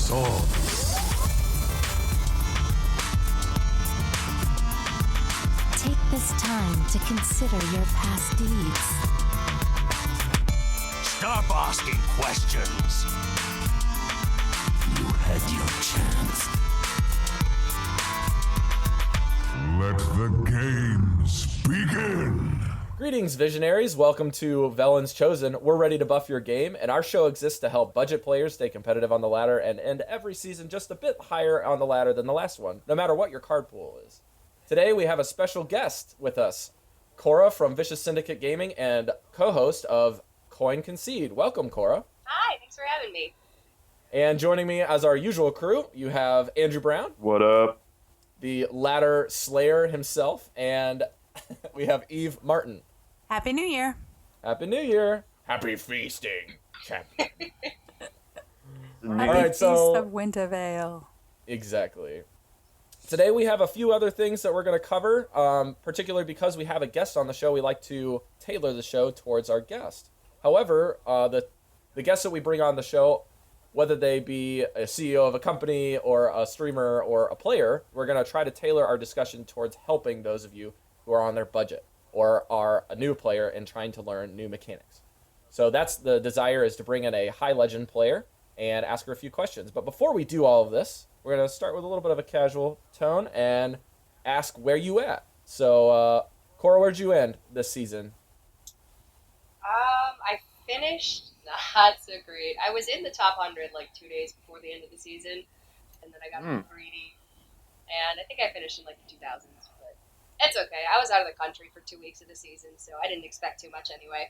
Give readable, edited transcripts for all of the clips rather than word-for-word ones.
swords. Take this time to consider your past deeds. Stop asking questions. You had your chance. Let the games begin. Greetings, Visionaries. Welcome to Velen's Chosen. We're ready to buff your game, and our show exists to help budget players stay competitive on the ladder and end every season just a bit higher on the ladder than the last one, no matter what your card pool is. Today, we have a special guest with us, Cora from Vicious Syndicate Gaming and co-host of Coin Concede. Welcome, Cora. Hi, thanks for having me. And joining me as our usual crew, you have Andrew Brown. What up? The ladder slayer himself, and we have Evemartyn. Happy New Year. Happy New Year. Happy feasting, champion. Happy right, Feast so- of Wintervale. Exactly. Today we have a few other things that we're going to cover, particularly because we have a guest on the show. We like to tailor the show towards our guest. However, the guests that we bring on the show, whether they be a CEO of a company or a streamer or a player, we're going to try to tailor our discussion towards helping those of you who are on their budget or are a new player and trying to learn new mechanics. So that's the desire, is to bring in a high legend player and ask her a few questions. But before we do all of this, we're going to start with a little bit of a casual tone and ask where you at. So, Cora, where'd you end this season? I finished not so great. I was in the top 100 like 2 days before the end of the season, and then I got greedy, and I think I finished in like the 2000s, but it's okay. I was out of the country for 2 weeks of the season, so I didn't expect too much anyway.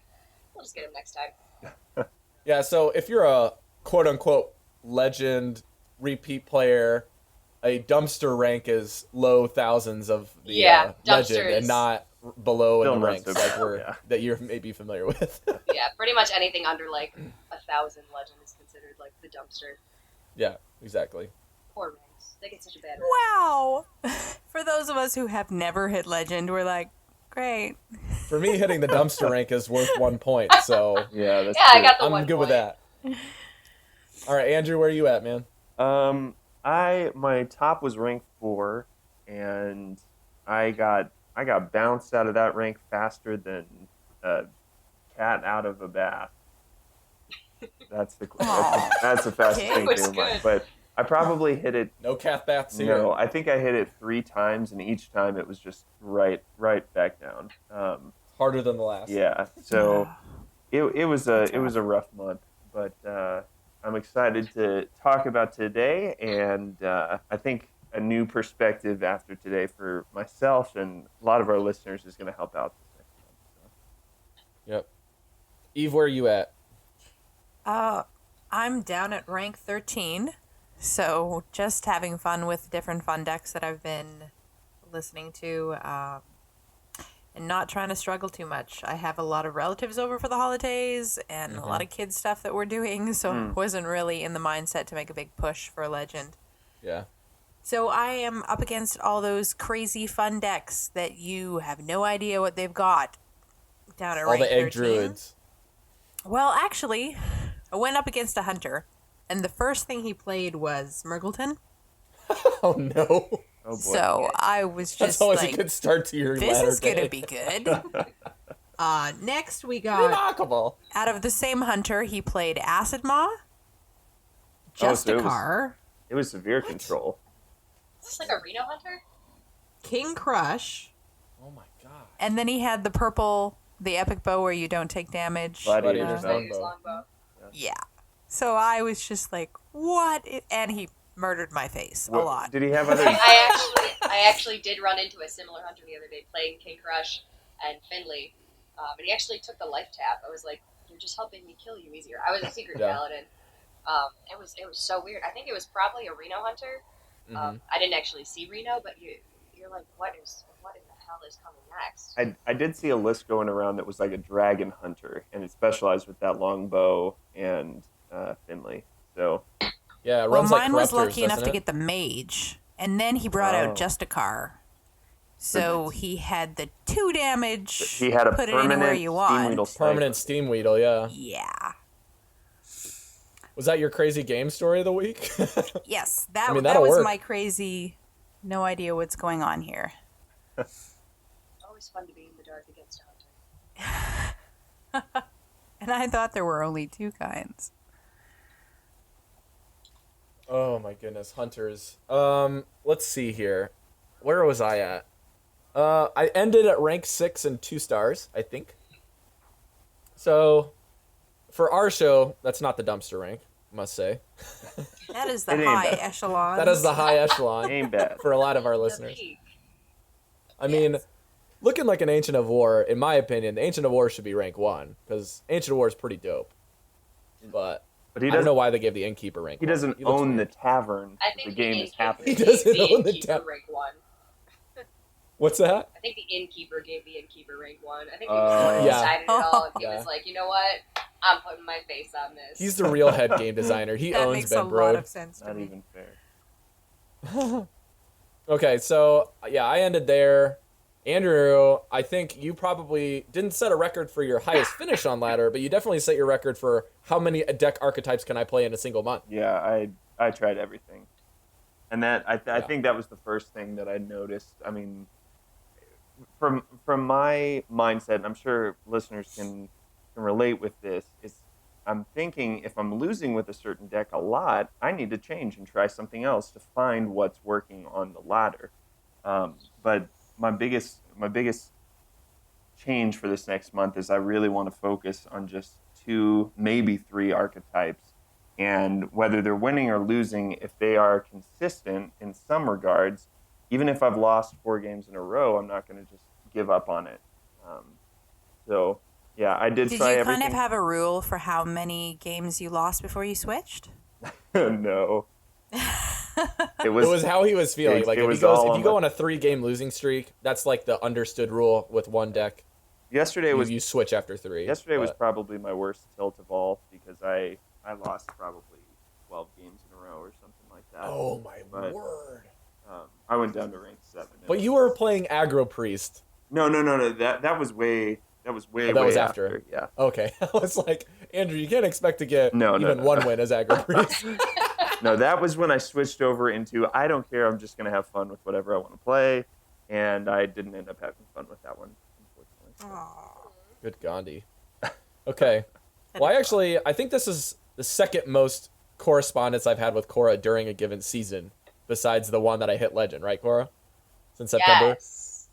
We'll just get him next time. Yeah, so if you're a quote-unquote legend repeat player, a dumpster rank is low thousands of the legend and not below in the ranks that you're maybe familiar with. Yeah, pretty much anything under like 1,000 legend is considered like the dumpster. Yeah, exactly. Poor ranks. They get such a bad rap. Wow. For those of us who have never hit Legend, we're like, great. For me, hitting the dumpster rank is worth 1 point, so Yeah, that's I got the I'm 1 good with point. that. All right, Andrew, where are you at, man? My top was rank 4, and I got bounced out of that rank faster than a cat out of a bath. That's the fastest thing was to mind. good. But I probably hit it. No calf baths here. No, I think I hit it 3 times, and each time it was just right back down. Harder than the last. Yeah, so it was a rough month, but I'm excited to talk about today, and I think a new perspective after today for myself and a lot of our listeners is going to help out this next month. So. Yep. Eve, where are you at? I'm down at rank 13, so just having fun with different fun decks that I've been listening to, and not trying to struggle too much. I have a lot of relatives over for the holidays and a lot of kids stuff that we're doing, so I wasn't really in the mindset to make a big push for Legend. Yeah. So I am up against all those crazy fun decks that you have no idea what they've got down at All rank the egg 13. druids. Well, actually, I went up against a hunter, and the first thing he played was Murgleton. Oh, no. Oh boy. So I was That's just always like, a good start to your this ladder is going day. to be good. Next, we got, Remarkable. out of the same hunter, he played Acid Maw, so Justicar, it was severe control. Is this like a Reno Hunter? King Crush, Oh, my God. and then he had the purple, the epic bow where you don't take damage. Gladiator's Gladiator's longbow. longbow. Yeah. So I was just like, what? And he murdered my face a lot. Did he have other? I actually did run into a similar hunter the other day playing King Crush and Finley, and he actually took the life tap. I was like, "You're just helping me kill you easier." I was a secret paladin. It was so weird. I think it was probably a Reno hunter. I didn't actually see Reno, but you're like, what in the hell is coming next? I did see a list going around that was like a dragon hunter, and it specialized with that longbow and Finley. So Yeah, it Well, runs mine like was Corruptors, lucky enough doesn't to it? get the mage, and then he brought out Oh. Justicar. So he had the 2 damage. he had a put it anywhere permanent you steam want. weedle sniper. Permanent Steam Weedle, yeah. Yeah. Was that your crazy game story of the week? Yes, that, I mean, that that'll was work. my crazy, no idea what's going on here. Always fun to be in the dark against a hunter. And I thought there were only two kinds. Oh my goodness, hunters. Let's see here. Where was I at? I ended at rank 6 and 2 stars, I think. So, for our show, that's not the dumpster rank, I must say. That is the It ain't high bad. echelon. That is the high echelon Ain't bad. for a lot of our The listeners. peak. I mean, looking like an Ancient of War, in my opinion, the Ancient of War should be rank 1, because Ancient of War is pretty dope. But But he I don't doesn't. know why they gave the Innkeeper rank He 1. doesn't looks own the weird. tavern. I that think the the game is innkeeper happening. He doesn't gave own the innkeeper tap- rank 1. What's that? I think the innkeeper gave the innkeeper rank 1. I think he Oh. was the one who Yeah. decided it all. And he Yeah. was like, you know what? I'm putting my face on this. He's the real head game designer. He that owns makes Ben a lot Brode. of sense to Not me. even fair. Okay, so yeah, I ended there. Andrew, I think you probably didn't set a record for your highest finish on ladder, but you definitely set your record for how many deck archetypes can I play in a single month. Yeah, I tried everything, and that I Yeah. think that was the first thing that I noticed. I mean, from my mindset, and I'm sure listeners can relate with this. Is I'm thinking if I'm losing with a certain deck a lot, I need to change and try something else to find what's working on the ladder. But my biggest change for this next month is I really want to focus on just 2, maybe 3 archetypes, and whether they're winning or losing, if they are consistent in some regards, even if I've lost 4 games in a row, I'm not going to just give up on it. So yeah, I did Did try you everything. kind of have a rule for how many games you lost before you switched? No. It was how he was feeling. It Like was if all you go on on a 3-game losing streak, that's like the understood rule with one deck. yesterday was You switch after 3. Yesterday was but- probably my worst tilt of all because I lost probably 12 games in a row or something like that. Oh my But, word! I went down to rank 7. But you were playing aggro priest. No. That was way That way was after. Yeah. Okay, I was like, Andrew, you can't expect to get No, even one win as aggro priest. No, that was when I switched over into I don't care. I'm just gonna have fun with whatever I want to play, and I didn't end up having fun with that one, unfortunately. Good Gandhi. Okay. Well, I think this is the second most correspondence I've had with Cora during a given season, besides the one that I hit legend, right, Cora? Since September. Yes.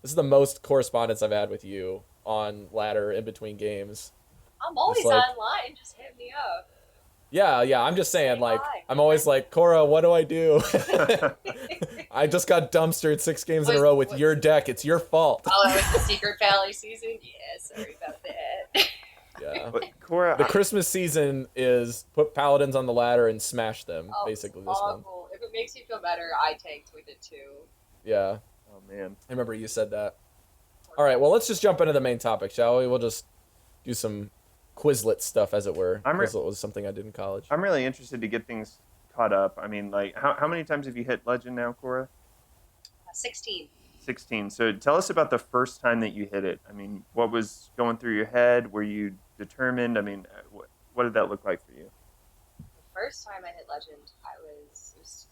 This is the most correspondence I've had with you on ladder in between games. I'm always It's like- online. Just hit me up. Yeah, I'm just saying, like, Hi. I'm always like, Cora, what do I do? I just got dumpstered 6 games in a row with your deck. It's your fault. Oh, that was the Secret Valley season? Yeah, sorry about that. Yeah. But Cora, The Christmas season is put paladins on the ladder and smash them, Oh, basically, it's this month. awful. If it makes you feel better, I tanked with it too. Yeah, oh man, I remember you said that. All right, well, let's just jump into the main topic, shall we? We'll just do some Quizlet stuff, as it were. Quizlet was something I did in college. I'm really interested to get things caught up. I mean, like, how many times have you hit legend now, Cora? 16. 16. So tell us about the first time that you hit it. I mean, what was going through your head? Were you determined? I mean, what did that look like for you? The first time I hit Legend, it was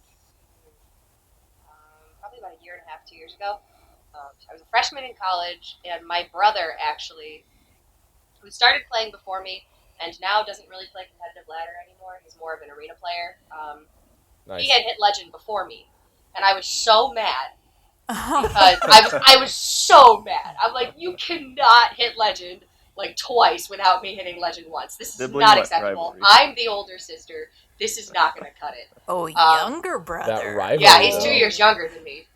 probably about a year and a half, 2 years ago. I was a freshman in college, and my brother actually, who started playing before me, and now doesn't really play competitive ladder anymore. He's more of an arena player. Nice. He had hit Legend before me, and I was so mad because I was so mad. I'm like, you cannot hit Legend like twice without me hitting Legend once. This is Sibling not acceptable. rivalry. I'm the older sister. This is not going to cut it. Oh, younger brother. That rivalry. Yeah, he's though. 2 years younger than me,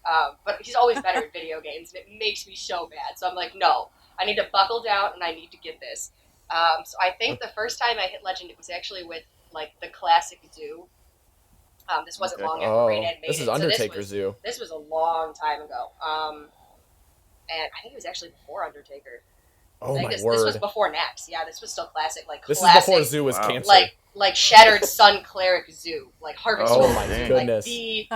but he's always better at video games, and it makes me so mad. So I'm like, no, I need to buckle down, and I need to get this. So I think the first time I hit Legend, it was actually with like the classic Zoo. This wasn't Okay. long after Oh, Raid had made this is it. Undertaker Zoo. This was a long time ago. And I think it was actually before Undertaker. Oh I think my this word! was before Nax. Yeah, this was still classic, like This is classic, before Zoo was Wow. canceled. like Shattered Sun Cleric Zoo, like Harvest Oh Moon, my like goodness. the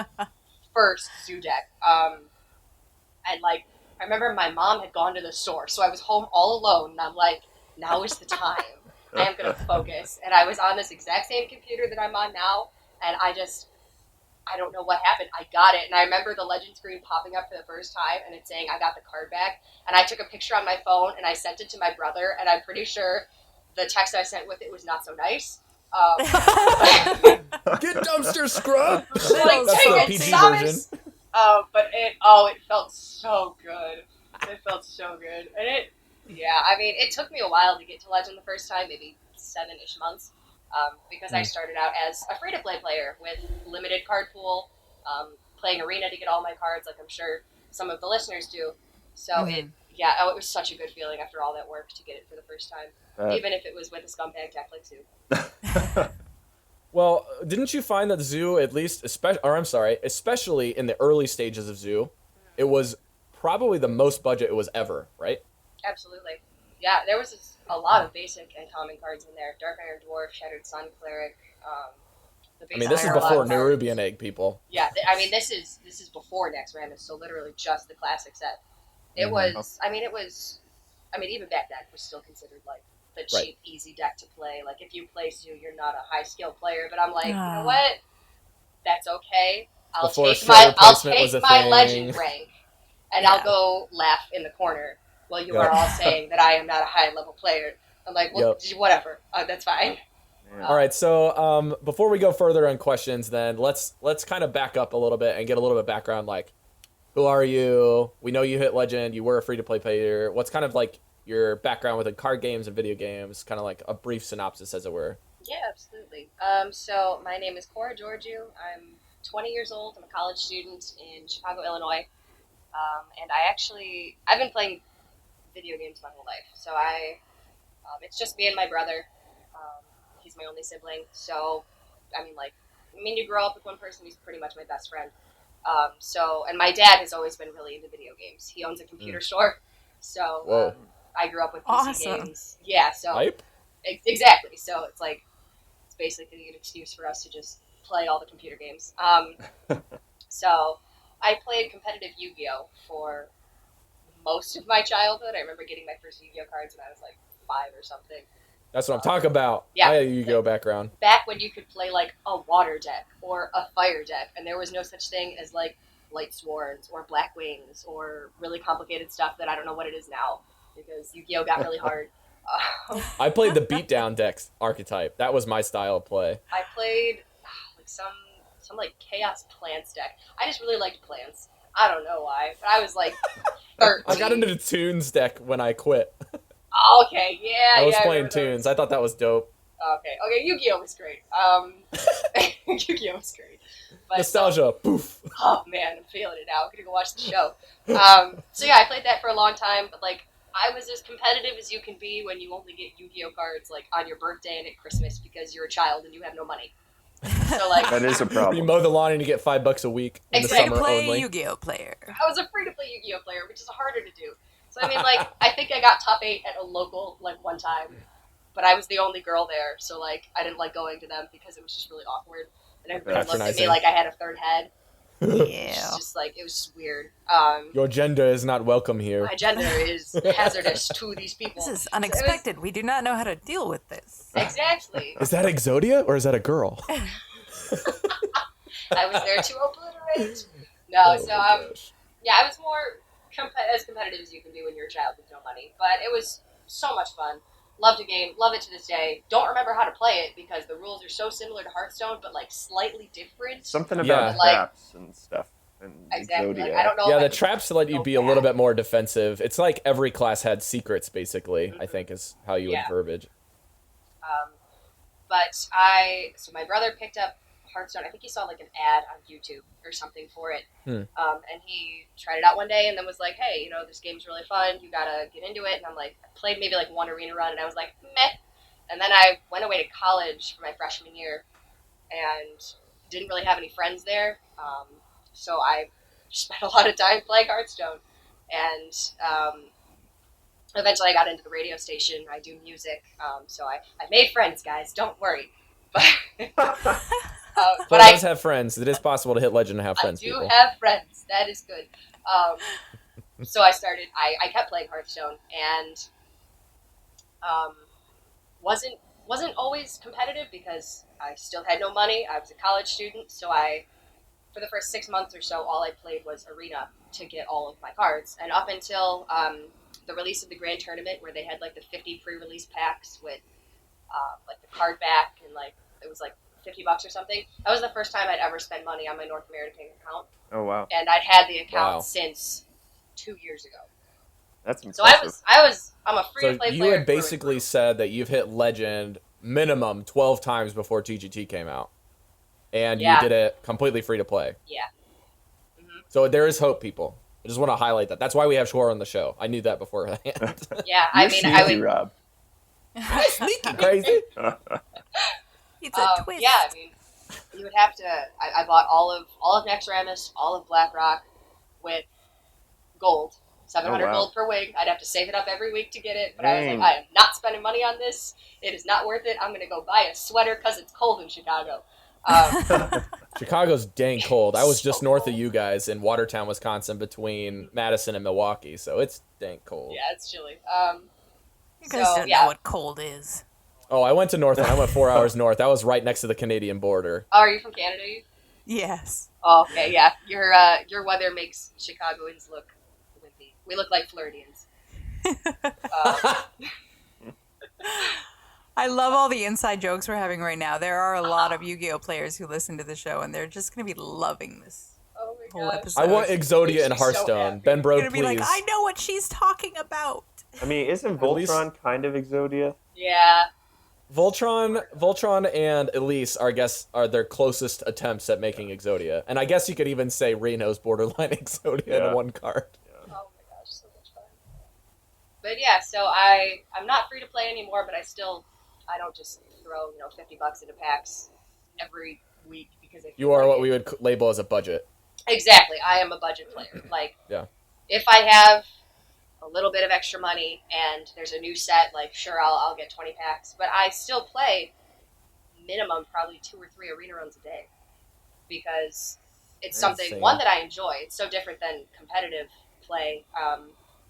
first Zoo deck. And like I remember my mom had gone to the store, so I was home all alone, and I'm like, now is the time. I am going to focus. And I was on this exact same computer that I'm on now, and I don't know what happened. I got it, and I remember the legend screen popping up for the first time, and it's saying I got the card back. And I took a picture on my phone, and I sent it to my brother, and I'm pretty sure the text I sent with it was not so nice. Get dumpster scrub. Like, That's take the it, PG Thomas! version. But it felt so good. It felt so good. And it took me a while to get to Legend the first time, maybe 7-ish months, because I started out as a free-to-play player with limited card pool, playing Arena to get all my cards, like I'm sure some of the listeners do. So it was such a good feeling after all that work to get it for the first time, even if it was with a scumbag deck like Zoo. Well, didn't you find that Zoo, at least, especially in the early stages of Zoo, it was probably the most budget it was ever, right? Absolutely. Yeah, there was a lot of basic and common cards in there. Dark Iron Dwarf, Shattered Sun Cleric. This is before Nerubian Egg, people. Yeah, this is before Next Rammus, so literally just the classic set. It was, even back then was still considered like the cheap, easy deck to play. Like if you play Zoo, you're not a high skill player. But I'm like, you know what? That's okay. I'll take my legend rank, and I'll go laugh in the corner while you are all saying that I am not a high level player. I'm like, well, whatever. That's fine. Yeah. All right, so before we go further on questions, then let's kind of back up a little bit and get a little bit of background. Like, who are you? We know you hit Legend. You were a free-to-play player. What's kind of like your background within card games and video games? Kind of like a brief synopsis, as it were. Yeah, absolutely. So my name is Cora Georgiou. I'm 20 years old. I'm a college student in Chicago, Illinois. And I've been playing video games my whole life. So it's just me and my brother. He's my only sibling. So, you grow up with one person who's pretty much my best friend. And my dad has always been really into video games. He owns a computer store. So, I grew up with PC games. Yeah, so. Hype? Exactly. So it's basically an excuse for us to just play all the computer games. So I played competitive Yu-Gi-Oh! For most of my childhood. I remember getting my first Yu-Gi-Oh! Cards when I was 5 or something. That's what I'm talking about. Yeah. I had a Yu-Gi-Oh! Background. Back when you could play a water deck or a fire deck, and there was no such thing as Light Swords or Black Wings or really complicated stuff that I don't know what it is now because Yu-Gi-Oh! Got really hard. I played the beatdown decks archetype. That was my style of play. I played some Chaos Plants deck. I just really liked plants. I don't know why, but I was 13. I got into the Tunes deck when I quit. Okay, yeah. I was playing Tunes. I thought that was dope. Okay, Yu-Gi-Oh! Was great. Yu-Gi-Oh! Was great. But, Nostalgia, poof. Oh man, I'm feeling it now. I'm gonna go watch the show. I played that for a long time, but I was as competitive as you can be when you only get Yu-Gi-Oh! Cards on your birthday and at Christmas because you're a child and you have no money. So that is a problem. You mow the lawn and you get $5 a week in the summer only. Yu-Gi-Oh! Player. I was a free-to-play Yu-Gi-Oh! Player, which is harder to do. So I think I got top 8 at a local one time, but I was the only girl there, so I didn't like going to them because it was just really awkward, and everybody looked at me like I had a third head. Yeah. It was just weird. Your gender is not welcome here. My gender is hazardous to these people. This is unexpected. We do not know how to deal with this. Exactly. Is that Exodia or is that a girl? I was there to obliterate. No, I was more as competitive as you can be when you're a child with no money. But it was so much fun. Loved the game. Love it to this day. Don't remember how to play it because the rules are so similar to Hearthstone, but slightly different. Something about traps and stuff. And exactly. Exodia. I don't know. Yeah, the traps let you be a little bit more defensive. It's like every class had secrets, basically. Mm-hmm. I think is how you would verbiage. So my brother picked up Hearthstone. I think he saw an ad on YouTube or something for it. And he tried it out one day and then was like, hey, this game's really fun. You gotta get into it. And I'm I played maybe one arena run and I was like, meh. And then I went away to college for my freshman year and didn't really have any friends there. So I spent a lot of time playing Hearthstone. And eventually I got into the radio station. I do music. So I made friends, guys. Don't worry. But I have friends. It is possible to hit Legend and have friends. I do have friends. That is good. So I kept playing Hearthstone, and wasn't always competitive because I still had no money. I was a college student, so for the first 6 months or so, all I played was Arena to get all of my cards. And up until the release of the Grand Tournament, where they had like the 50 pre-release packs with like the card back and like it was like $50 or something. That was the first time I'd ever spent money on my North American account. Oh wow, And I'd had the account Wow. since 2 years ago. that's So impressive. I'm a free So to play you player. had basically said that you've hit Legend minimum 12 times before TGT came out. And Yeah. you did it completely free to play. Yeah. So there is hope, people. I just want to highlight that. That's why we have Cora on the show. I knew that beforehand. Yeah, You're I mean, I sneaky, would. Rob. Sneaky crazy. It's a twist. Yeah, I mean, you would have to. I bought all of Naxxramas, all of BlackRock, with gold, 700 Oh, wow. gold per wig. I'd have to save it up every week to get it, but I was Dang. like, I am not spending money on this. It is not worth it. I'm gonna go buy a sweater because it's cold in Chicago. Chicago's dang cold. I was So just north of cold. you guys in Watertown, Wisconsin, between Madison and Milwaukee, so it's dang cold. Yeah, it's chilly. You guys So, don't yeah. know what cold is. Oh, I went to Northland. I went 4 hours north. I was right next to the Canadian border. Oh, are you from Canada? You? Yes. Oh, okay, yeah. Your weather makes Chicagoans look wimpy. We look like Floridians. I love all the inside jokes we're having right now. There are a lot of Yu-Gi-Oh players who listen to the show, and they're just going to be loving this Oh my whole gosh. episode. I want Exodia and Makes me so Hearthstone. happy. Ben They're Brode, going to be please. like, I know what she's talking about. I mean, isn't At least- Voltron kind of Exodia? Yeah. Voltron and Elise are their closest attempts at making Exodia. And I guess you could even say Reno's borderline Exodia Yeah. in one card. Oh my gosh, so much fun. But yeah, so I'm not free to play anymore, but I don't just throw $50 into packs every week because I feel You are like what it. we would label as a budget. Exactly. I am a budget player. Like, Yeah. if I have a little bit of extra money and there's a new set, like, sure, I'll get 20 packs. But I still play minimum probably 2 or 3 arena runs a day because it's something, Insane. one, that I enjoy. It's so different than competitive play.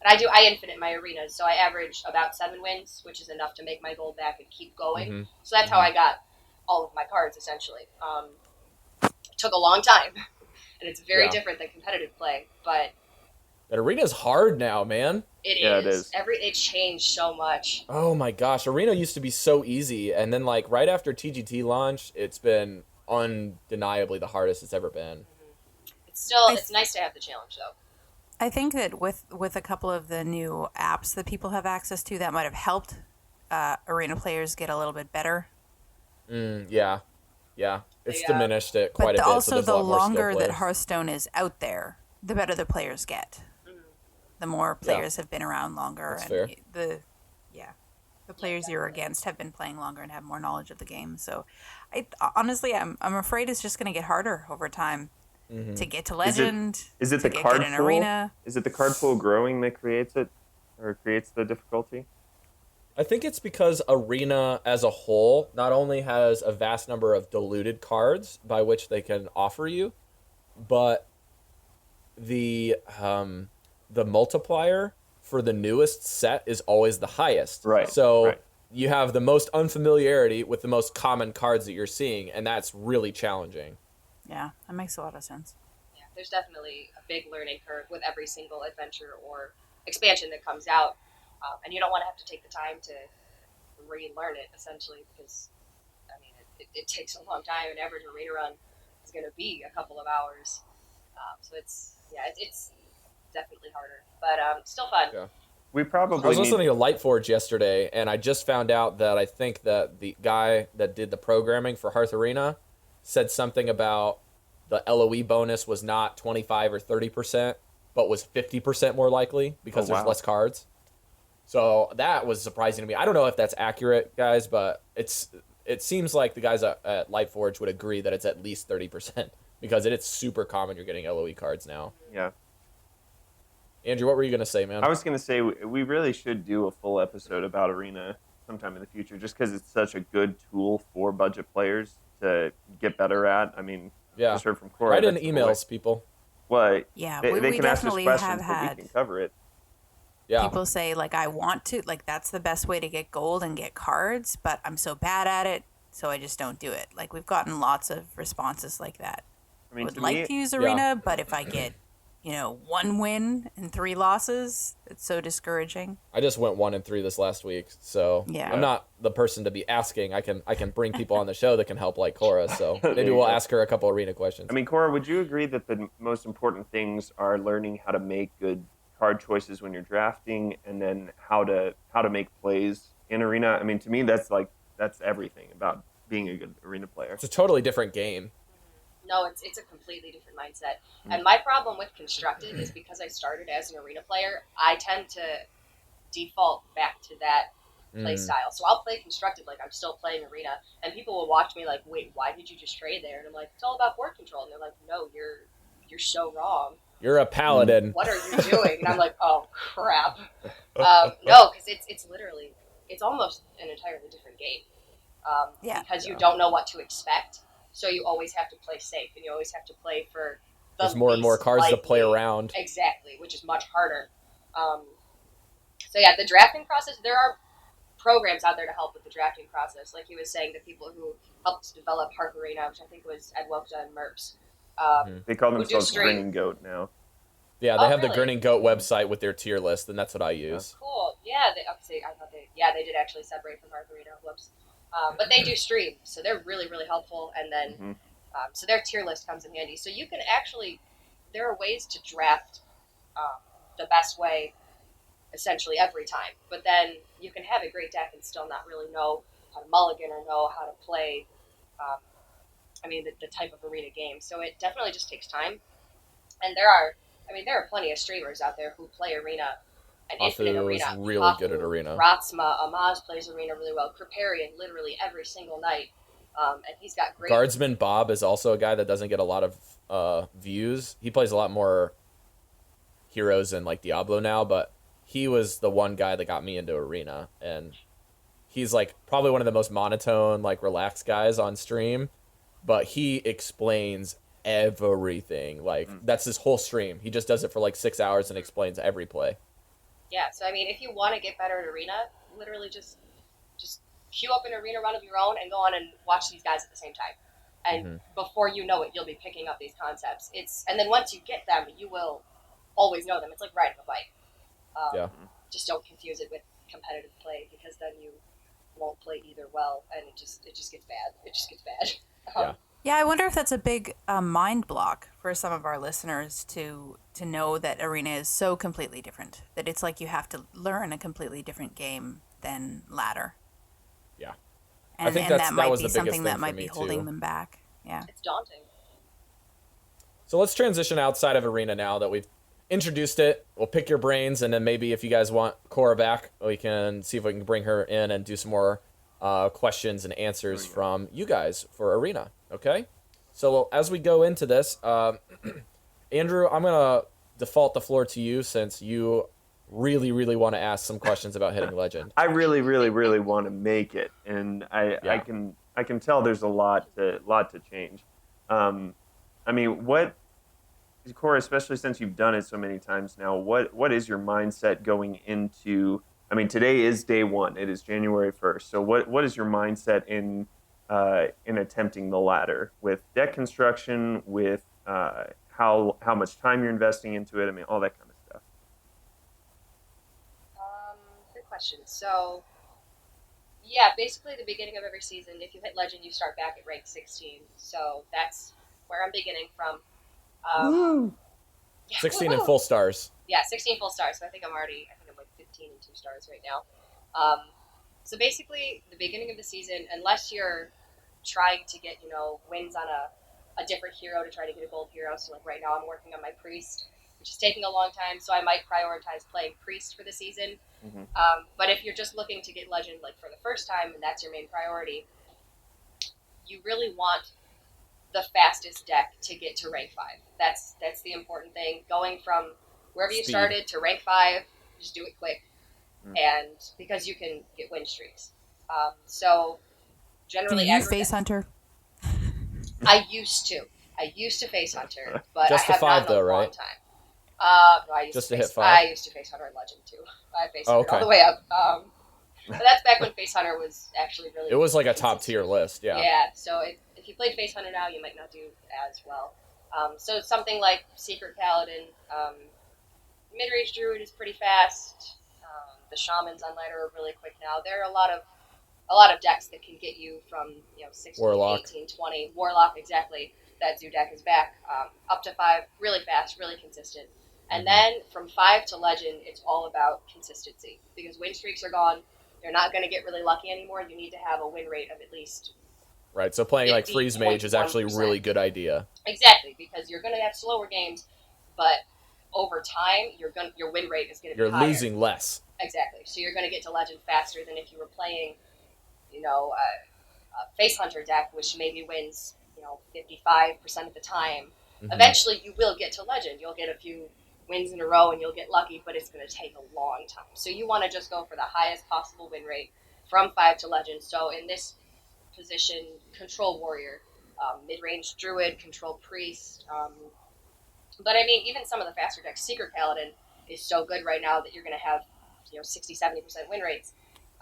And I infinite my arenas, so I average about 7 wins, which is enough to make my gold back and keep going. Mhm. So that's how I got all of my cards, essentially. It took a long time, and it's very Yeah. different than competitive play, but That arena's hard now, man. Yeah, it is. It changed so much. Oh my gosh, Arena used to be so easy, and then like right after TGT launched, it's been undeniably the hardest it's ever been. It's nice to have the challenge, though. I think that with a couple of the new apps that people have access to, that might have helped arena players get a little bit better. Yeah. It's Yeah. diminished it quite But a bit. also, so there's a the lot more skilled longer that players. Hearthstone is out there, the better the players get. The more players have been around longer, That's and fair. the players you're against have been playing longer and have more knowledge of the game. So, honestly, I'm afraid it's just going to get harder over time to get to Legend. Is it to the get card good in pool? Arena. Is it the card pool growing that creates it, or creates the difficulty? I think it's because Arena as a whole not only has a vast number of diluted cards by which they can offer you, but the multiplier for the newest set is always the highest. Right, So right. you have the most unfamiliarity with the most common cards that you're seeing, and that's really challenging. Yeah, that makes a lot of sense. Yeah, there's definitely a big learning curve with every single adventure or expansion that comes out. And you don't want to have to take the time to relearn it, essentially, because, I mean, it takes a long time. An average arena run is going to be a couple of hours. So it's definitely harder. But still fun. Yeah. We I probably was need. listening to Lightforge yesterday, and I just found out that I think that the guy that did the programming for Hearth Arena said something about the LOE bonus was not 25 or 30%, but was 50% more likely because Oh, there's wow. less cards. So that was surprising to me. I don't know if that's accurate, guys, but it seems like the guys at Lightforge would agree that it's at least 30% because it's super common you're getting LOE cards now. Yeah, Andrew, what were you going to say, man? I was gonna say we really should do a full episode about Arena sometime in the future, just because it's such a good tool for budget players to get better at. I mean, Yeah. just heard from Cora. Write in that's the emails, way- people. What? Yeah, they we can ask us definitely questions, have but had. we can cover it. Yeah. People say, like, I want to, like, that's the best way to get gold and get cards, but I'm so bad at it, so I just don't do it. Like, we've gotten lots of responses like that. I mean, Would to like me, to use Arena, but if I get, 1 win and 3 losses, it's so discouraging. I just went 1-3 this last week, so Yeah. I'm not the person to be asking. I can bring people on the show that can help like Cora, so There maybe you we'll go. ask her a couple arena questions. I mean, Cora, would you agree that the most important things are learning how to make good card choices when you're drafting, and then how to make plays in Arena? I mean, to me, that's everything about being a good Arena player. It's a totally different game. No, it's a completely different mindset. And my problem with Constructed is because I started as an Arena player, I tend to default back to that play style. So I'll play Constructed like I'm still playing Arena, and people will watch me like, wait, why did you just trade there? And I'm like, it's all about board control. And they're like, no, you're so wrong. You're a paladin. What are you doing? And I'm like, oh, crap. No, because it's literally, it's almost an entirely different game. Because you don't know what to expect. So you always have to play safe, and you always have to play for the There's more and more least cards to play likely- around. Exactly, which is much harder. So yeah, the drafting process, there are programs out there to help with the drafting process. Like he was saying, the people who helped develop Harp Arena, which I think was Ed Wokta and Merps. They call do themselves stream. Grinning Goat now. Yeah, they Oh, have the really? Grinning Goat website with their tier list, and that's what I use. Cool. Yeah, they did actually separate from Harp Arena. Whoops. But they do stream, so they're really, really helpful. And then, so their tier list comes in handy. So you can actually, there are ways to draft the best way, essentially every time. But then you can have a great deck and still not really know how to mulligan or know how to play. The type of Arena game. So it definitely just takes time. And there are plenty of streamers out there who play Arena. And Infinite Afu Arena. is really good at Arena. Ratsma, Amaz plays Arena really well. Kriparian literally every single night. And he's got great... Guardsman Bob is also a guy that doesn't get a lot of views. He plays a lot more heroes in like Diablo now, but he was the one guy that got me into Arena. And he's like probably one of the most monotone, like relaxed guys on stream, but he explains everything. Like that's his whole stream. He just does it for like 6 hours and explains every play. Yeah, so if you want to get better at Arena, literally just queue up an Arena run of your own and go on and watch these guys at the same time. And before you know it, you'll be picking up these concepts. And then once you get them, you will always know them. It's like riding a bike. Just don't confuse it with competitive play, because then you won't play either well, and it just gets bad. It just gets bad. Yeah, I wonder if that's a big mind block for some of our listeners to know that Arena is so completely different, that it's like you have to learn a completely different game than Ladder. Yeah. And, I think and that might was be the biggest something thing that for might me, be holding too. them back. Yeah. It's daunting. So let's transition outside of Arena now that we've introduced it. We'll pick your brains, and then maybe if you guys want Cora back, we can see if we can bring her in and do some more questions and answers from you guys for Arena. Okay? So as we go into this, Andrew, I'm going to default the floor to you since you really, really want to ask some questions about hitting Legend. I really, really, really want to make it, and I can tell there's a lot to change. What, Cora, especially since you've done it so many times now, what is your mindset going into? Today is day one. It is January 1st. So what is your mindset in attempting the ladder with deck construction, with how much time you're investing into it? All that kind of stuff. Good question. So, yeah, basically the beginning of every season, if you hit Legend, you start back at rank 16. So that's where I'm beginning from. 16 and full stars. Yeah, 16 full stars. So I think I'm like 15 and 2 stars right now. So basically, the beginning of the season, unless you're trying to get, wins on a different hero to try to get a gold hero. So like right now I'm working on my Priest, which is taking a long time. So I might prioritize playing Priest for the season. But if you're just looking to get Legend like for the first time and that's your main priority, you really want the fastest deck to get to rank 5. That's the important thing. Going from wherever you Speed. started to rank 5, just do it quick. And because you can get win streaks. So Do generally, you use Face Hunter? I used to face Hunter, but Just I the have 5 not in a though, long right? time. No, I used Just to to face, hit 5? I used to face Hunter and Legend too. I faced Oh, Hunter all okay. the way up. But that's back when Face Hunter was actually really. It was like a consistent. top tier list, yeah. Yeah. So if you played Face Hunter now, you might not do as well. So something like Secret Paladin, mid-range Druid is pretty fast. The Shamans on ladder are really quick now. There are a lot of decks that can get you from 16, Warlock. 18, 20. Warlock, exactly. That Zoo deck is back. Up to 5, really fast, really consistent. And then from 5 to Legend, it's all about consistency. Because win streaks are gone. You're not going to get really lucky anymore. You need to have a win rate of at least... Right, so playing like Freeze Mage is actually a really good idea. Exactly, because you're going to have slower games, but over time, your win rate is going to be You're higher. losing less. Exactly. So you're going to get to Legend faster than if you were playing, a Face Hunter deck, which maybe wins, 55% of the time. Mm-hmm. Eventually, you will get to Legend. You'll get a few wins in a row, and you'll get lucky, but it's going to take a long time. So you want to just go for the highest possible win rate from 5 to Legend. So in this position, Control Warrior, mid-range Druid, Control Priest. But I mean, even some of the faster decks, Secret Paladin is so good right now that you're going to have 60-70% win rates.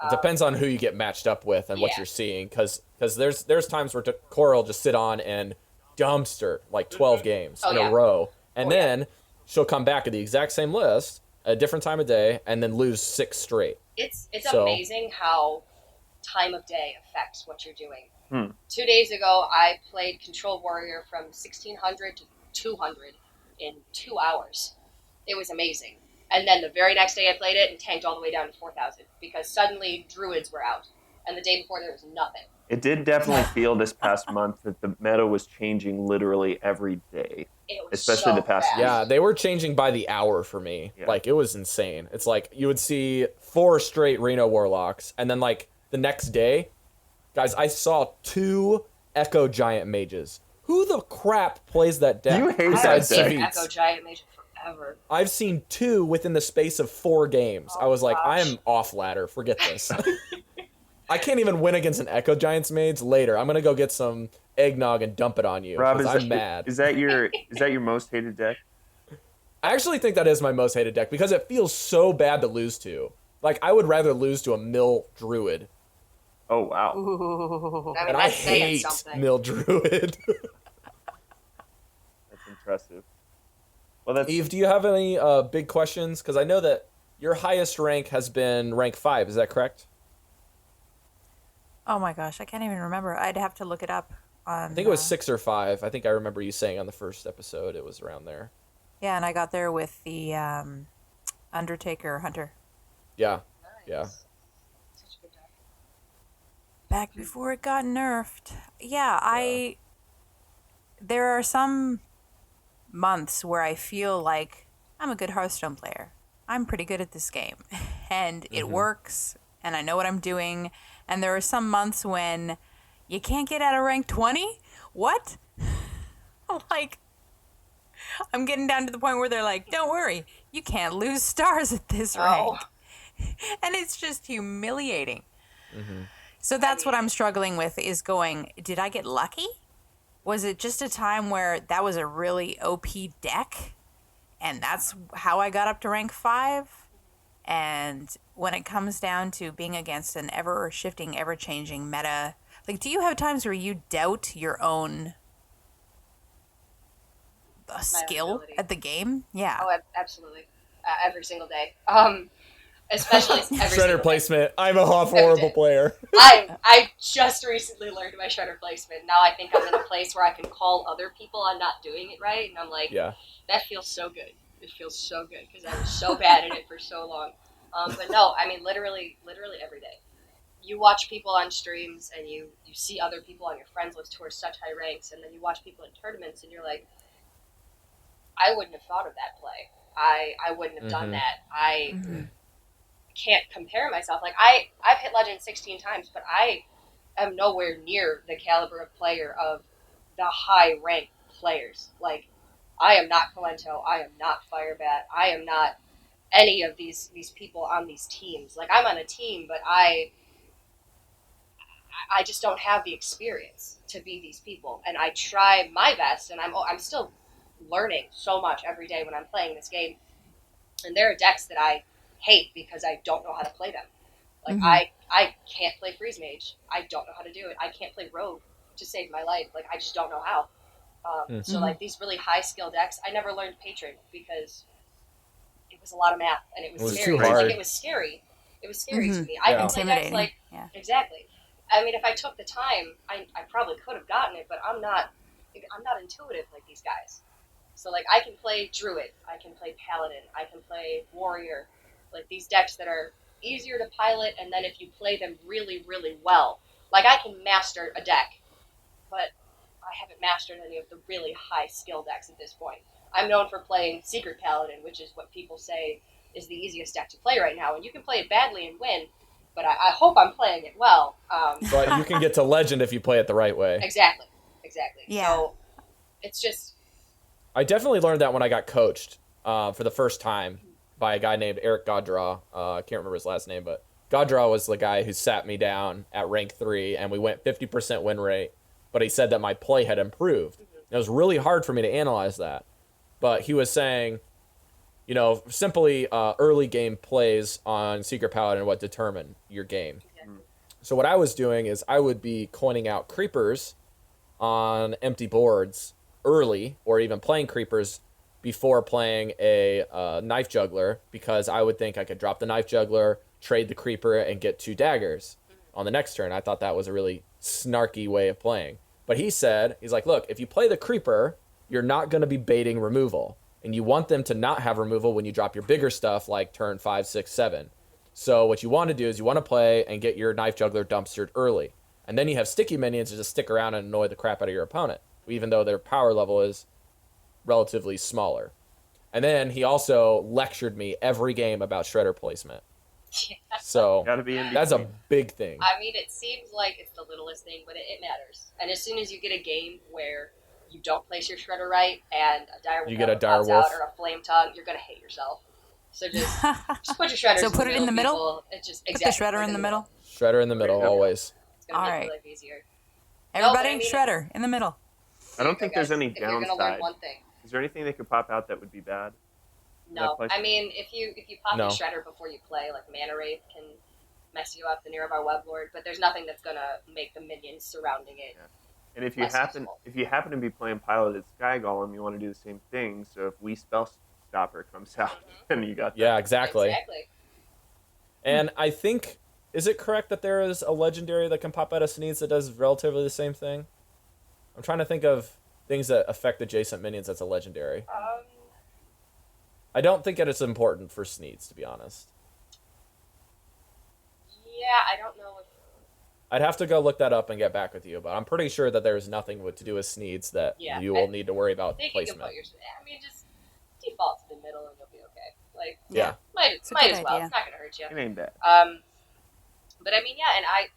It depends on who you get matched up with and what you're seeing, because there's times where Cora will just sit on and dumpster like 12 games in a row, and then she'll come back to the exact same list at a different time of day and then lose 6 straight. It's amazing how time of day affects what you're doing. 2 days ago, I played Control Warrior from 1600 to 200 in 2 hours. It was amazing. And then the very next day I played it and tanked all the way down to 4,000 because suddenly Druids were out. And the day before there was nothing. It did definitely feel this past month that the meta was changing literally every day. It was especially so the past fast. week. Yeah, they were changing by the hour for me. Yeah. Like, it was insane. It's like you would see 4 straight Reno Warlocks, and then like the next day, guys, I saw 2 Echo Giant Mages. Who the crap plays that deck? You hate besides that deck. Savitz? Echo Giant Mage forever. I've seen 2 within the space of 4 games. I was like, gosh. I'm off ladder. Forget this. I can't even win against an Echo Giants mage later. I'm gonna go get some eggnog and dump it on you. Rob, because I'm mad. Is that your most hated deck? I actually think that is my most hated deck because it feels so bad to lose to. Like, I would rather lose to a Mill Druid. Oh wow. Ooh. I mean, And I that's saying hate something. Mill Druid. That's impressive. Well, that's Eve, do you have any big questions? Because I know that your highest rank has been rank 5. Is that correct? Oh my gosh, I can't even remember. I'd have to look it up. I think it was 6 or 5. I think I remember you saying on the first episode it was around there. Yeah, and I got there with the Undertaker Hunter. Yeah. Nice. Yeah. Such a good deck. Back before it got nerfed. Yeah, there are some months where I feel like I'm a good Hearthstone player. I'm pretty good at this game. And it works, and I know what I'm doing. And there are some months when you can't get out of rank 20? What? Like, I'm getting down to the point where they're like, don't worry, you can't lose stars at this rank. And it's just humiliating. So that's what I'm struggling with, is going, did I get lucky? Was it just a time where that was a really OP deck? And that's how I got up to rank 5? And when it comes down to being against an ever-shifting, ever-changing meta, like, do you have times where you doubt your own skill ability. at the game? Yeah. Oh, absolutely. Every single day. Especially every single Shredder day. placement. I'm a horrible day. player. I just recently learned my shredder placement. Now I think I'm in a place where I can call other people on not doing it right, and I'm like, Yeah. that feels so good. It feels so good because I was so bad at it for so long. But no, I mean literally every day. You watch people on streams and you see other people on your friends list who are such high ranks, and then you watch people in tournaments and you're like, I wouldn't have thought of that play. I wouldn't have done that. I can't compare myself. Like I've hit Legend 16 times, but I am nowhere near the caliber of player of the high rank players. Like I am not Colento, I am not Firebat, I am not any of these people on these teams. Like I'm on a team, but I just don't have the experience to be these people. And I try my best, and I'm still learning so much every day when I'm playing this game. And there are decks that I hate because I don't know how to play them. Like, I can't play Freeze Mage. I don't know how to do it. I can't play Rogue to save my life. Like, I just don't know how. So, like, these really high-skill decks, I never learned Patron because it was a lot of math, and it was scary. Too hard. Like, it was scary. It was scary to me. I can play decks like... Yeah. Exactly. I mean, if I took the time, I probably could have gotten it, but I'm not intuitive like these guys. So, like, I can play Druid, I can play Paladin, I can play Warrior, like, these decks that are easier to pilot, and then if you play them really, really well, like, I can master a deck, but I haven't mastered any of the really high-skill decks at this point. I'm known for playing Secret Paladin, which is what people say is the easiest deck to play right now, and you can play it badly and win, but I hope I'm playing it well. But you can get to Legend if you play it the right way. Exactly. Yeah. So, it's just... I definitely learned that when I got coached for the first time by a guy named Eric Goddraw. I can't remember his last name, but Goddraw was the guy who sat me down at rank 3, and we went 50% win rate, but he said that my play had improved. It was really hard for me to analyze that. But he was saying, you know, simply early game plays on Secret Paladin what determine your game. So what I was doing is I would be coining out creepers on empty boards early, or even playing creepers before playing a knife juggler, because I would think I could drop the knife juggler, trade the creeper, and get 2 daggers on the next turn. I thought that was a really snarky way of playing. But he's like, look, if you play the creeper, you're not going to be baiting removal. And you want them to not have removal when you drop your bigger stuff like turn 5, 6, 7. So what you want to do is you want to play and get your knife juggler dumpstered early. And then you have sticky minions to just stick around and annoy the crap out of your opponent, even though their power level is relatively smaller. And then he also lectured me every game about shredder placement. Yeah. So Gotta be in that's a between. big thing. I mean, it seems like it's the littlest thing, but it matters. And as soon as you get a game where you don't place your shredder right and a dire You get a wolf dire pops wolf. out or a flame tongue, you're gonna hate yourself. So just put your shredders. So put it in the middle? People. It just Put exactly, the shredder in the middle. Shredder in the middle, always. It's gonna make Alright. your life easier. Everybody, I mean, shredder in the middle. I don't think there's any if you're gonna learn downside. one thing. Is there anything that could pop out that would be bad? No, place? I mean, if you pop No. the shredder before you play, like Mana Wraith can mess you up, the Nearby Web Lord, but there's nothing that's gonna make the minions surrounding it. Yeah. And if you less happen useful. to be playing piloted Sky Golem, you want to do the same thing. So if We Spell Stopper comes out, then you got that. Yeah, exactly. Exactly. And I think, is it correct that there is a legendary that can pop out of Sneeds that does relatively the same thing? I'm trying to think of things that affect adjacent minions that's a legendary. I don't think that it's important for Sneeds, to be honest. Yeah, I don't know if I'd have to go look that up and get back with you, but I'm pretty sure that there's nothing to do with Sneeds that Yeah, you will I need to worry about think you can placement. put your. I mean, just default to the middle and you'll be okay. Like, Yeah. might It's a as good well. idea. It's not gonna hurt you. It ain't bad. But I mean, yeah, and I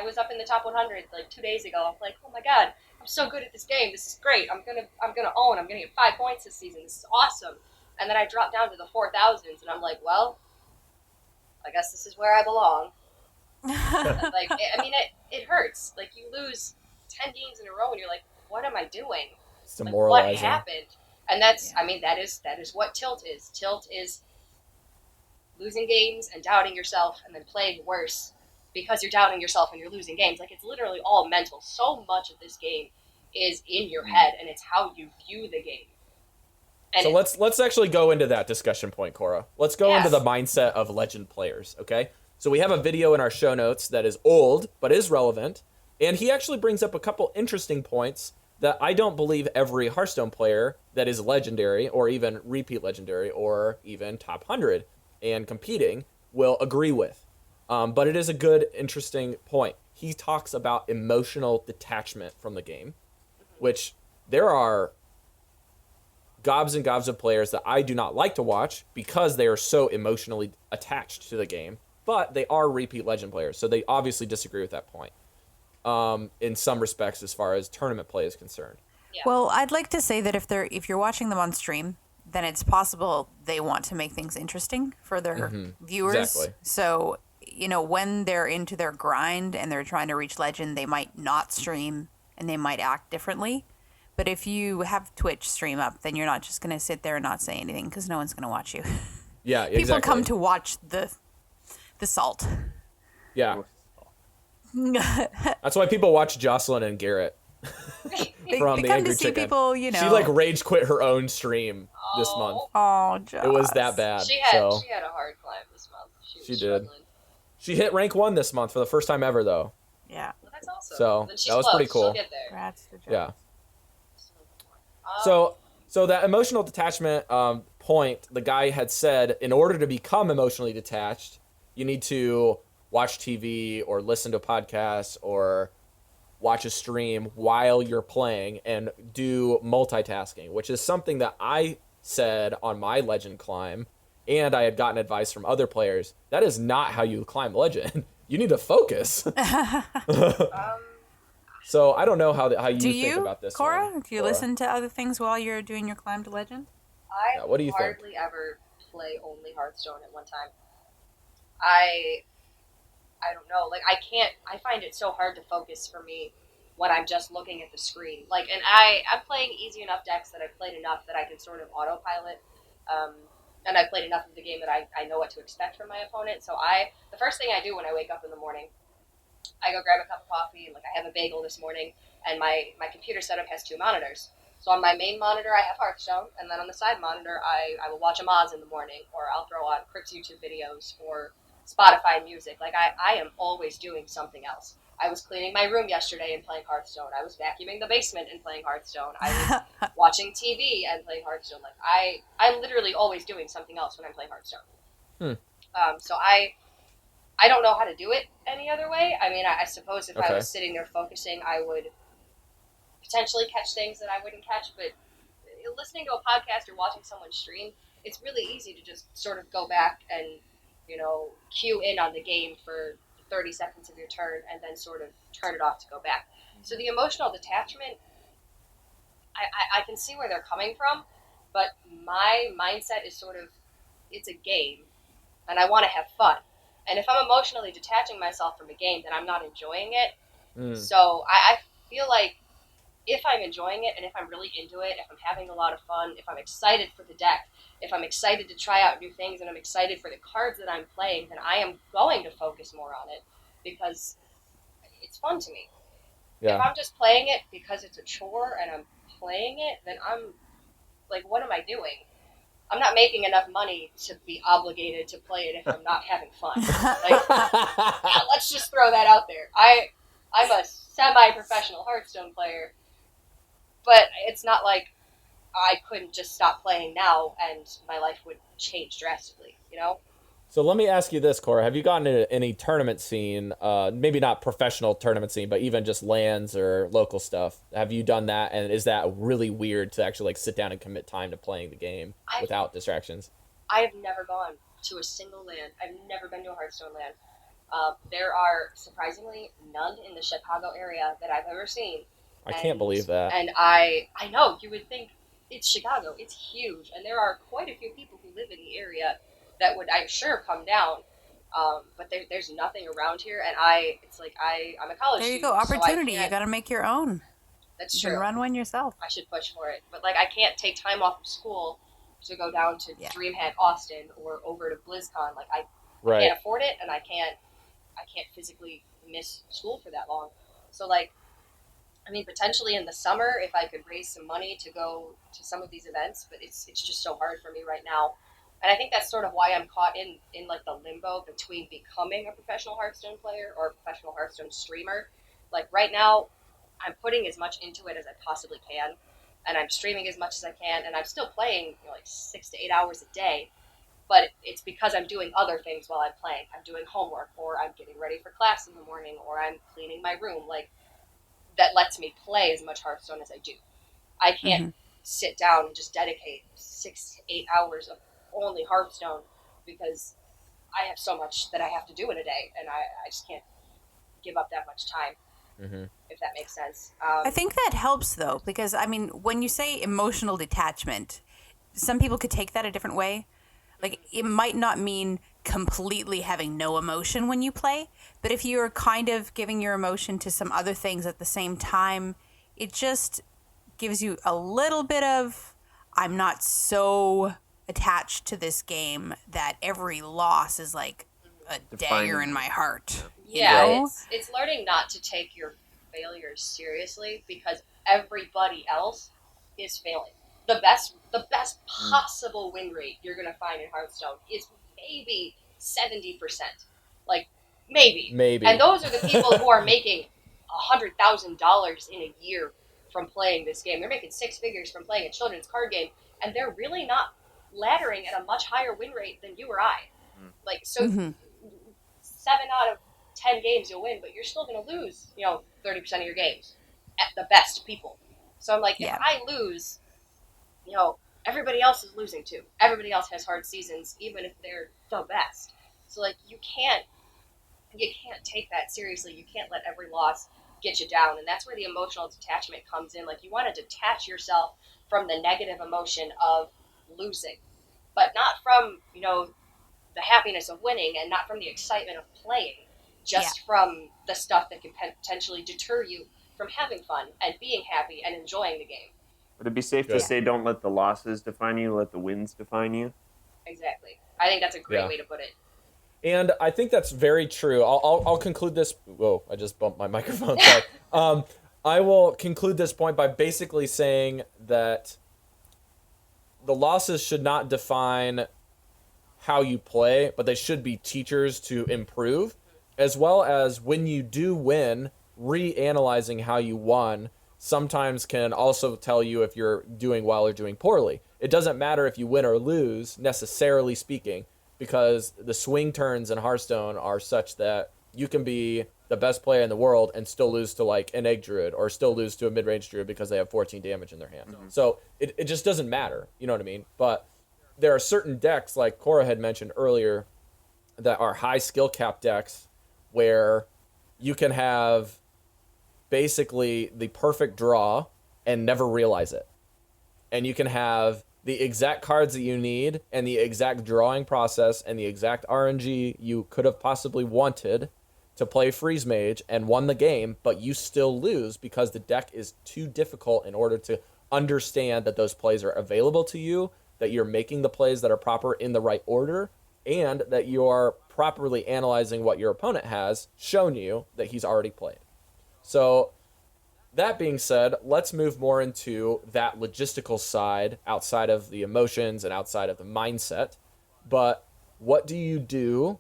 was up in the top 100 like 2 days ago. I'm like, oh my god, I'm so good at this game. This is great. I'm gonna own. I'm gonna get 5 points this season. This is awesome. And then I dropped down to the 4,000s, and I'm like, well, I guess this is where I belong. Like, it hurts. Like, you lose 10 games in a row, and you're like, what am I doing? It's Like, demoralizing. what happened? And that's, I mean, that is what tilt is. Tilt is losing games and doubting yourself, and then playing worse because you're doubting yourself and you're losing games. Like, it's literally all mental. So much of this game is in your head, and it's how you view the game. And So let's actually go into that discussion point, Cora. Let's go Yes. into the mindset of Legend players, okay? So we have a video in our show notes that is old, but is relevant, and he actually brings up a couple interesting points that I don't believe every Hearthstone player that is legendary, or even repeat legendary, or even top 100 and competing will agree with. But it is a good, interesting point. He talks about emotional detachment from the game, which there are gobs and gobs of players that I do not like to watch because they are so emotionally attached to the game, but they are repeat Legend players, so they obviously disagree with that point in some respects as far as tournament play is concerned. Yeah. Well, I'd like to say that if you're watching them on stream, then it's possible they want to make things interesting for their viewers. Exactly. So, when they're into their grind and they're trying to reach Legend, they might not stream and they might act differently. But if you have Twitch stream up, then you're not just going to sit there and not say anything because no one's going to watch you. Yeah, exactly. People come to watch the salt. Yeah. That's why people watch Jocelyn and Garrett. They From come the to Angry see Chicken. people, She like rage quit her own stream this month. Oh, Joss. It was that bad. She had so a hard climb this month. she did. Struggling. She hit rank 1 this month for the first time ever, though. Yeah. Well, that's awesome. So Then she's that was close. pretty cool. She'll get there. Congrats to Joss. Yeah. So that emotional detachment point, the guy had said, in order to become emotionally detached, you need to watch TV or listen to podcasts or watch a stream while you're playing and do multitasking, which is something that I said on my Legend climb, and I had gotten advice from other players. That is not how you climb Legend. You need to focus. So I don't know how you think about this. Cora? one. Do you listen to other things while you're doing your climb to Legend? I what do you think? hardly ever play only Hearthstone at one time. I don't know. Like, I find it so hard to focus for me when I'm just looking at the screen. Like, and I'm playing easy enough decks that I've played enough that I can sort of autopilot. And I've played enough of the game that I know what to expect from my opponent. So the first thing I do when I wake up in the morning, I go grab a cup of coffee. Like, I have a bagel this morning, and my computer setup has 2 monitors. So on my main monitor, I have Hearthstone, and then on the side monitor, I will watch a Moz in the morning, or I'll throw on Crick's YouTube videos, or Spotify music. Like, I am always doing something else. I was cleaning my room yesterday and playing Hearthstone. I was vacuuming the basement and playing Hearthstone. I was watching TV and playing Hearthstone. Like, I'm literally always doing something else when I'm playing Hearthstone. So I don't know how to do it any other way. I mean, I suppose if I was sitting there focusing, I would potentially catch things that I wouldn't catch, but listening to a podcast or watching someone stream, it's really easy to just sort of go back and, cue in on the game for 30 seconds of your turn and then sort of turn it off to go back. So the emotional detachment, I can see where they're coming from, but my mindset is sort of, it's a game, and I want to have fun. And if I'm emotionally detaching myself from a game, then I'm not enjoying it. So I feel like if I'm enjoying it and if I'm really into it, if I'm having a lot of fun, if I'm excited for the deck, if I'm excited to try out new things and I'm excited for the cards that I'm playing, then I am going to focus more on it because it's fun to me. Yeah. If I'm just playing it because it's a chore and I'm playing it, then I'm like, what am I doing? I'm not making enough money to be obligated to play it if I'm not having fun. Like, let's just throw that out there. I'm a semi-professional Hearthstone player, but it's not like I couldn't just stop playing now and my life would change drastically, So let me ask you this, Cora. Have you gotten into any tournament scene, maybe not professional tournament scene, but even just LANs or local stuff? Have you done that? And is that really weird to actually sit down and commit time to playing the game without distractions? I have never gone to a single LAN. I've never been to a Hearthstone LAN. There are, surprisingly, none in the Chicago area that I've ever seen. I can't believe that. And I know, you would think it's Chicago. It's huge. And there are quite a few people who live in the area that would, I'm sure, come down. But there's nothing around here. And I'm a college student. There you go. Opportunity. You got to make your own. That's true. You can run one yourself. I should push for it. But, I can't take time off of school to go down to DreamHack Austin or over to BlizzCon. I can't afford it, and I can't physically miss school for that long. So, potentially in the summer, if I could raise some money to go to some of these events, but it's just so hard for me right now. And I think that's sort of why I'm caught in the limbo between becoming a professional Hearthstone player or a professional Hearthstone streamer. Right now, I'm putting as much into it as I possibly can, and I'm streaming as much as I can, and I'm still playing 6 to 8 hours a day. But it's because I'm doing other things while I'm playing. I'm doing homework, or I'm getting ready for class in the morning, or I'm cleaning my room. That lets me play as much Hearthstone as I do. I can't sit down and just dedicate 6 to 8 hours of only Hearthstone because I have so much that I have to do in a day, and I just can't give up that much time, if that makes sense. I think that helps, though, because, when you say emotional detachment, some people could take that a different way. It might not mean completely having no emotion when you play, but if you're kind of giving your emotion to some other things at the same time, it just gives you a little bit of, I'm not so attached to this game that every loss is like a dagger in my heart. Yeah, You know? it's learning not to take your failures seriously because everybody else is failing. The best possible win rate you're gonna find in Hearthstone is maybe 70%. Like maybe. Maybe. And those are the people who are making $100,000 in a year from playing this game. They're making six figures from playing a children's card game, and they're really not laddering at a much higher win rate than you or I. Like, so 7 out of 10 games you'll win, but you're still going to lose, 30% of your games at the best people. So I'm like, if I lose, everybody else is losing too. Everybody else has hard seasons, even if they're the best. So like, you can't take that seriously. You can't let every loss get you down. And that's where the emotional detachment comes in. Like, you want to detach yourself from the negative emotion of losing, but not from, the happiness of winning and not from the excitement of playing, just from the stuff that can potentially deter you from having fun and being happy and enjoying the game. Would it be safe to say don't let the losses define you, let the wins define you? Exactly. I think that's a great way to put it. And I think that's very true. I'll conclude this. Whoa, I just bumped my microphone. Sorry. I will conclude this point by basically saying that the losses should not define how you play, but they should be teachers to improve, as well as when you do win, reanalyzing how you won sometimes can also tell you if you're doing well or doing poorly. It doesn't matter if you win or lose, necessarily speaking, because the swing turns in Hearthstone are such that you can be the best player in the world and still lose to like an egg druid or still lose to a mid-range druid because they have 14 damage in their hand. So it just doesn't matter. You know what I mean? But there are certain decks, like Cora had mentioned earlier, that are high skill cap decks where you can have basically the perfect draw and never realize it. And you can have the exact cards that you need and the exact drawing process and the exact RNG you could have possibly wanted to play Freeze Mage and won the game, but you still lose because the deck is too difficult in order to understand that those plays are available to you, that you're making the plays that are proper in the right order, and that you're properly analyzing what your opponent has shown you that he's already played. So that being said, let's move more into that logistical side outside of the emotions and outside of the mindset. But what do you do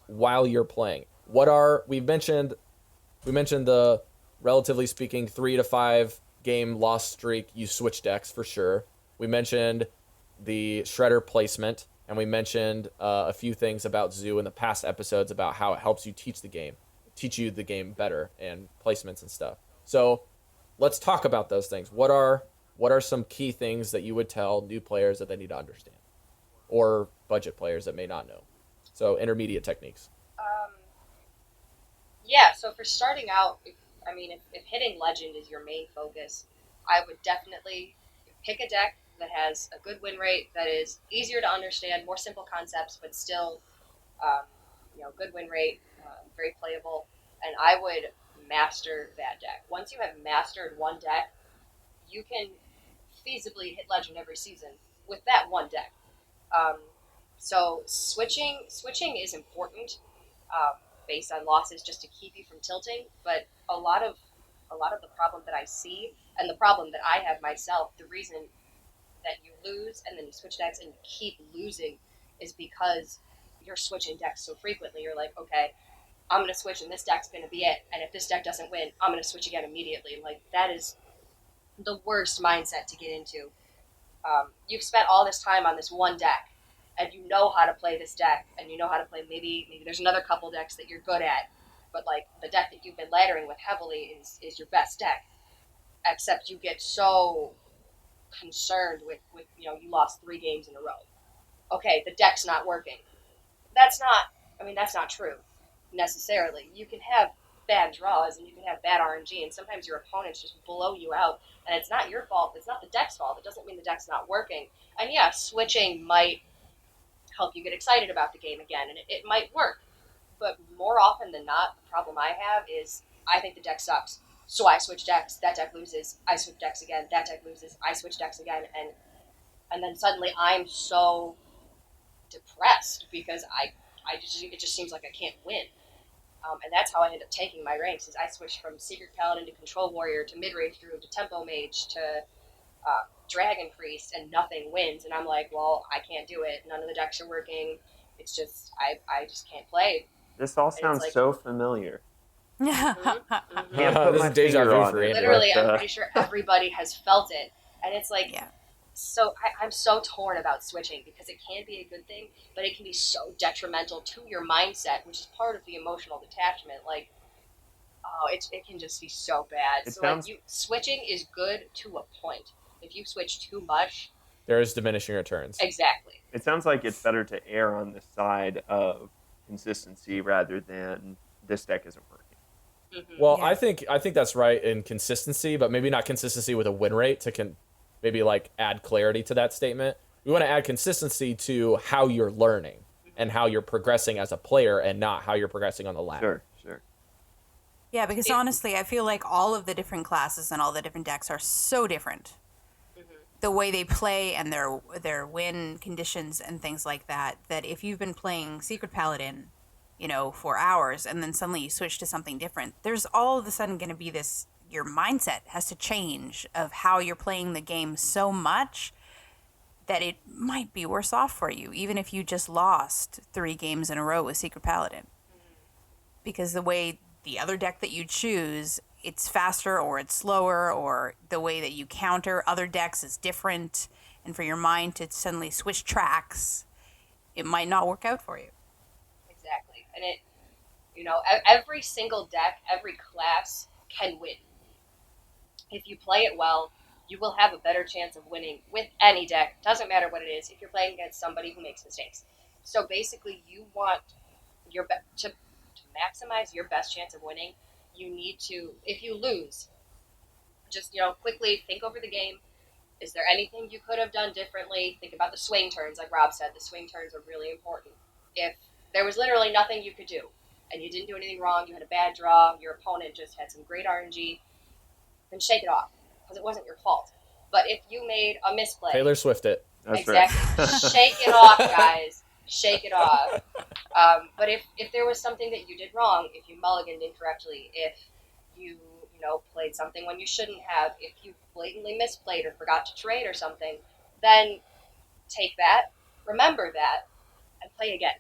while you're playing? We mentioned the, relatively speaking, 3 to 5 game loss streak. You switch decks for sure. We mentioned the Shredder placement, and we mentioned a few things about Zoo in the past episodes about how it helps you teach you the game better and placements and stuff. So let's talk about those things. What are some key things that you would tell new players that they need to understand, or budget players that may not know? So intermediate techniques. So for starting out, if hitting Legend is your main focus, I would definitely pick a deck that has a good win rate, that is easier to understand, more simple concepts, but still, good win rate, very playable. And I would master that deck. Once you have mastered one deck, you can feasibly hit Legend every season with that one deck. So switching is important based on losses, just to keep you from tilting. But a lot of the problem that I see, and the problem that I have myself, the reason that you lose and then you switch decks and you keep losing is because you're switching decks so frequently. You're like, okay, I'm going to switch and this deck's going to be it. And if this deck doesn't win, I'm going to switch again immediately. Like, that is the worst mindset to get into. You've spent all this time on this one deck, and you know how to play this deck, and you know how to play, maybe there's another couple decks that you're good at, but like the deck that you've been laddering with heavily is your best deck. Except you get so concerned with you lost 3 games in a row. Okay, the deck's not working. That's not true necessarily. You can have bad draws and you can have bad RNG, and sometimes your opponents just blow you out, and it's not your fault. It's not the deck's fault. It doesn't mean the deck's not working. And yeah, switching might help you get excited about the game again, and it might work. But more often than not, the problem I have is I think the deck sucks So I switch decks, that deck loses, I switch decks again, that deck loses, I switch decks again, and then suddenly I'm so depressed because it just seems like I can't win. And that's how I ended up taking my ranks. Is I switched from Secret Paladin to Control Warrior to Mid-Range Druid to Tempo Mage to Dragon Priest, and nothing wins. And I'm like, well, I can't do it. None of the decks are working. It's just I just can't play. This all sounds like, so familiar. Yeah. Can't put This my is deja finger vu on for it, Andrew. Literally, but, I'm pretty sure everybody has felt it. And it's like, Yeah. so I'm so torn about switching because it can be a good thing, but it can be so detrimental to your mindset, which is part of the emotional detachment. Like, oh, it can just be so bad. Switching is good to a point. If you switch too much, There is diminishing returns. exactly. It sounds like it's better to err on the side of consistency rather than this deck isn't working. Mm-hmm. Well, Yeah. I think that's right in consistency, but maybe not consistency with a win rate to maybe like add clarity to that statement. We want to add consistency to how you're learning and how you're progressing as a player, and not how you're progressing on the ladder. Sure. Yeah, because honestly, I feel like all of the different classes and all the different decks are so different. The way they play and their win conditions and things like that, that if you've been playing Secret Paladin, for hours, and then suddenly you switch to something different, there's all of a sudden going to be this, your mindset has to change of how you're playing the game so much that it might be worse off for you, even if you just lost 3 games in a row with Secret Paladin. Because the way the other deck that you choose, it's faster or it's slower, or the way that you counter other decks is different, and for your mind to suddenly switch tracks, it might not work out for you. Exactly. And every single deck, every class can win. If you play it well, you will have a better chance of winning with any deck. Doesn't matter what it is, if you're playing against somebody who makes mistakes. So basically, you want to maximize your best chance of winning, you need to, if you lose, just, quickly think over the game. Is there anything you could have done differently? Think about the swing turns, like Rob said. The swing turns are really important. If there was literally nothing you could do, and you didn't do anything wrong, you had a bad draw, your opponent just had some great RNG, then shake it off, because it wasn't your fault. But if you made a misplay... Taylor Swift it. That's exactly. right. Shake it off, guys. Shake it off. But if there was something that you did wrong, if you mulliganed incorrectly, if you played something when you shouldn't have, if you blatantly misplayed or forgot to trade or something, then take that, remember that, and play again.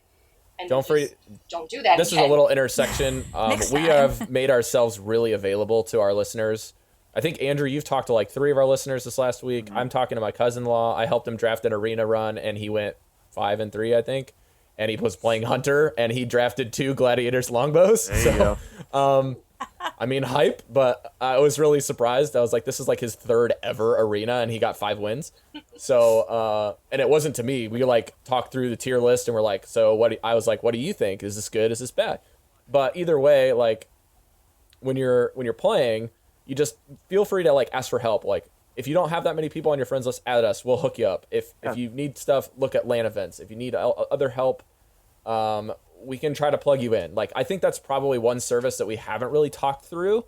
And Don't do that. This again. is a little intersection. Next We time. have made ourselves really available to our listeners. I think, Andrew, you've talked to like 3 of our listeners this last week. I'm talking to my cousin-in-law. I helped him draft an arena run, and he went 5-3, I think. And he was playing Hunter, and he drafted 2 Gladiators longbows. There you go. I mean, hype, but I was really surprised. I was like, this is like his 3rd ever arena, and he got 5 wins. So, and it wasn't to me. We like talked through the tier list, and we're like, so I was like, what do you think? Is this good? Is this bad? But either way, like when you're playing, you just feel free to like ask for help. Like if you don't have that many people on your friends list, add us. We'll hook you up. If you need stuff, look at LAN events. If you need other help, we can try to plug you in. Like, I think that's probably one service that we haven't really talked through,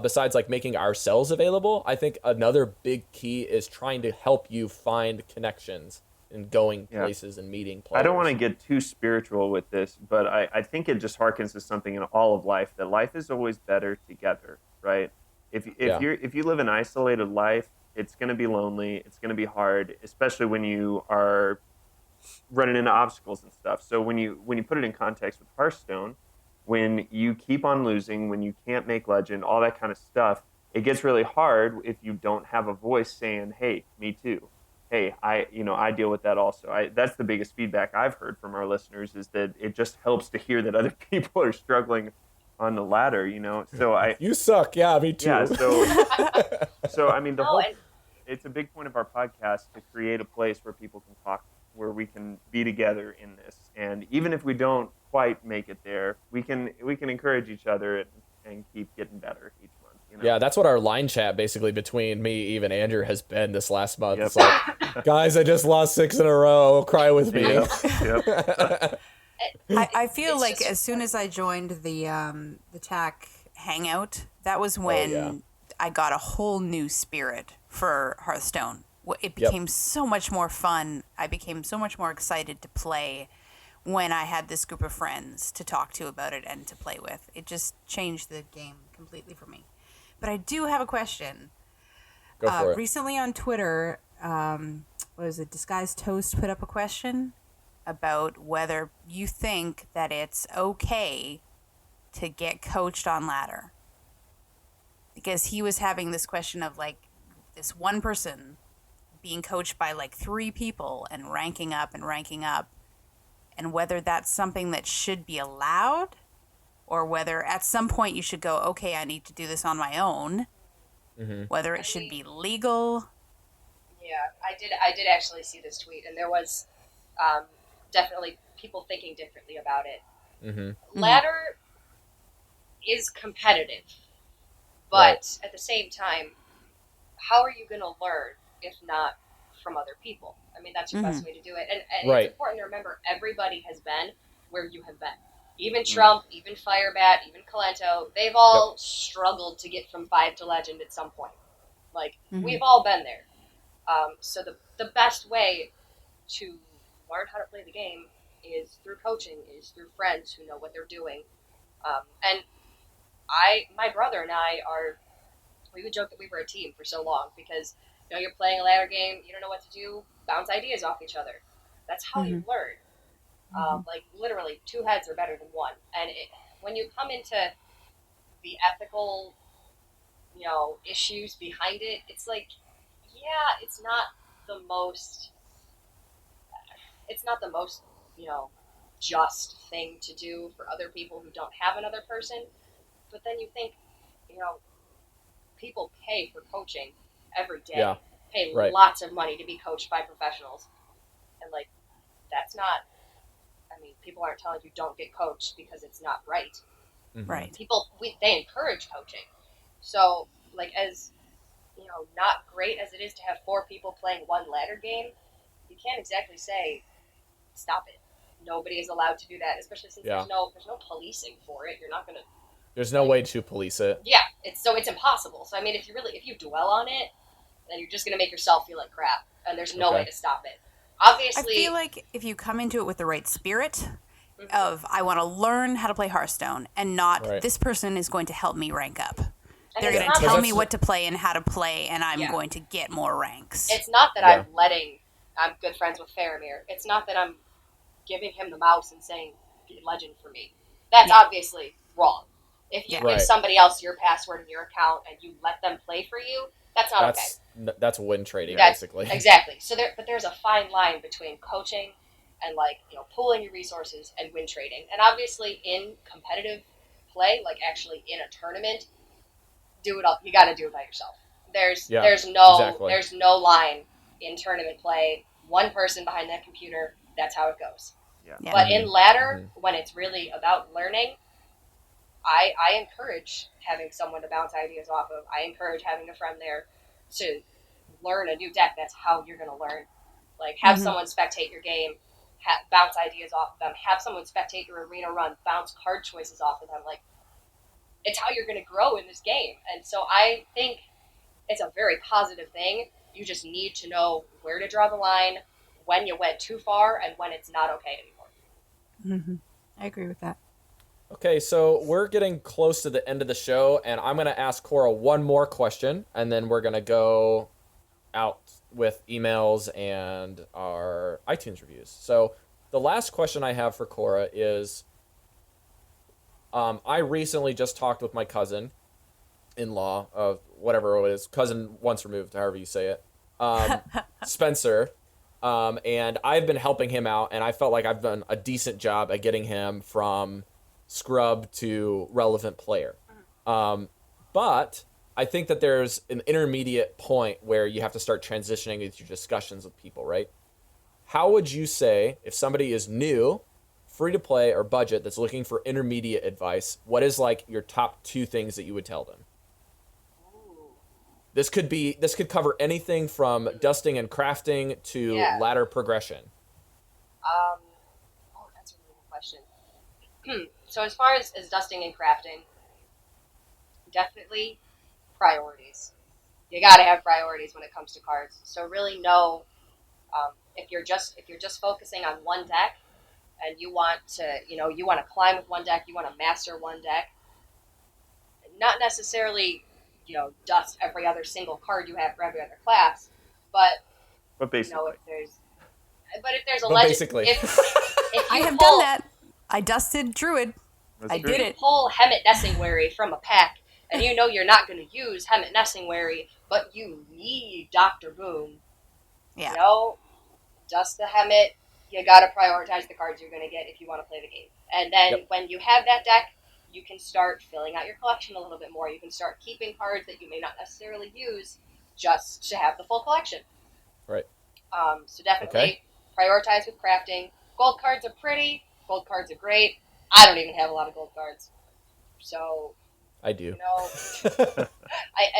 besides like making ourselves available. I think another big key is trying to help you find connections and going places and meeting players. I don't want to get too spiritual with this, but I think it just harkens to something in all of life, that life is always better together, right? If you live an isolated life, it's going to be lonely. It's going to be hard, especially when you are running into obstacles and stuff. So when you put it in context with Hearthstone, when you keep on losing, when you can't make legend, all that kind of stuff, it gets really hard if you don't have a voice saying, "Hey, me too. Hey, I deal with that also." That's the biggest feedback I've heard from our listeners, is that it just helps to hear that other people are struggling on the ladder, So You suck. Yeah, me too. yeah, so I mean, it's a big point of our podcast to create a place where people can talk, where we can be together in this. And even if we don't quite make it there, we can encourage each other and keep getting better each month. Yeah, that's what our line chat basically between me, Eve, and Andrew has been this last month. Yep. It's like, guys, I just lost 6 in a row. Cry with me. Yep. I feel It's like just- as soon as I joined the TAC hangout, that was when I got a whole new spirit for Hearthstone. It became so much more fun. I became so much more excited to play when I had this group of friends to talk to about it and to play with. It just changed the game completely for me. But I do have a question. Go for it. Recently on Twitter, what was it? Disguised Toast put up a question about whether you think that it's okay to get coached on ladder. Because he was having this question of like this one person being coached by like 3 people and ranking up, and whether that's something that should be allowed, or whether at some point you should go, okay, I need to do this on my own, whether it should be legal. Yeah, I did actually see this tweet, and there was definitely people thinking differently about it. Ladder is competitive, but at the same time, how are you going to learn if not from other people? I mean, that's your best way to do it. And it's important to remember everybody has been where you have been. Even Trump, even Firebat, even Kalento, they've all struggled to get from 5 to legend at some point. Like, we've all been there. So the best way to learn how to play the game is through coaching, is through friends who know what they're doing. And my brother and I we would joke that we were a team for so long because, you know, you're playing a ladder game, you don't know what to do, bounce ideas off each other. That's how you learn. Like, literally, 2 heads are better than 1. And when you come into the ethical, you know, issues behind it, it's like, yeah, it's not the most, you know, just thing to do for other people who don't have another person. But then you think, you know, people pay for coaching every day, pay lots of money to be coached by professionals. And, like, that's not, I mean, people aren't telling you don't get coached because it's not right. Right. People, they encourage coaching. So, like, as, you know, not great as it is to have 4 people playing 1 ladder game, you can't exactly say, stop it. Nobody is allowed to do that, especially since there's no policing for it. You're not going to... There's no way to police it. Yeah, it's impossible. So, I mean, if you dwell on it, then you're just going to make yourself feel like crap, and there's no way to stop it. Obviously... I feel like if you come into it with the right spirit of, I want to learn how to play Hearthstone, and not, this person is going to help me rank up. They're going to tell me what to play and how to play, and I'm going to get more ranks. It's not that I'm good friends with Faramir. It's not that I'm giving him the mouse and saying, be legend for me. That's obviously wrong. If you give somebody else your password and your account and you let them play for you, that's not okay. That's win trading, basically. Exactly. So there's a fine line between coaching and, like, you know, pooling your resources and win trading. And obviously in competitive play, like actually in a tournament, do it all. You got to do it by yourself. There's no line in tournament play. One person behind that computer. That's how it goes. Yeah. But in ladder, when it's really about learning, I encourage having someone to bounce ideas off of. I encourage having a friend there to learn a new deck. That's how you're going to learn. Like, have someone spectate your game, bounce ideas off of them. Have someone spectate your arena run, bounce card choices off of them. Like, it's how you're going to grow in this game. And so I think it's a very positive thing. You just need to know where to draw the line, when you went too far, and when it's not okay anymore. I agree with that. Okay, so we're getting close to the end of the show, and I'm going to ask Cora one more question, and then we're going to go out with emails and our iTunes reviews. So the last question I have for Cora is, I recently just talked with my cousin-in-law, whatever it is, cousin once removed, however you say it, Spencer, and I've been helping him out, and I felt like I've done a decent job at getting him from scrub to relevant player. But I think that there's an intermediate point where you have to start transitioning into your discussions with people, right? How would you say, if somebody is new, free to play, or budget that's looking for intermediate advice, what is like your top 2 things that you would tell them? This could cover anything from dusting and crafting to ladder progression. That's a really good question. So as far as dusting and crafting, definitely priorities. You got to have priorities when it comes to cards. So really know if you're just focusing on one deck and you want to climb with one deck, you want to master one deck, not necessarily dust every other single card you have for every other class, but basically. if there's a But legend, basically. if I you have pull, done that. I dusted Druid. That's I true. did you it. pull Hemet Nessingwary from a pack, and you know you're not going to use Hemet Nessingwary, but you need Doctor Boom. Yeah. Dust the Hemet. You got to prioritize the cards you're going to get if you want to play the game. And then when you have that deck, you can start filling out your collection a little bit more. You can start keeping cards that you may not necessarily use just to have the full collection. Right. So definitely prioritize with crafting. Gold cards are pretty. Gold cards are great. I don't even have a lot of gold cards. So, I do. I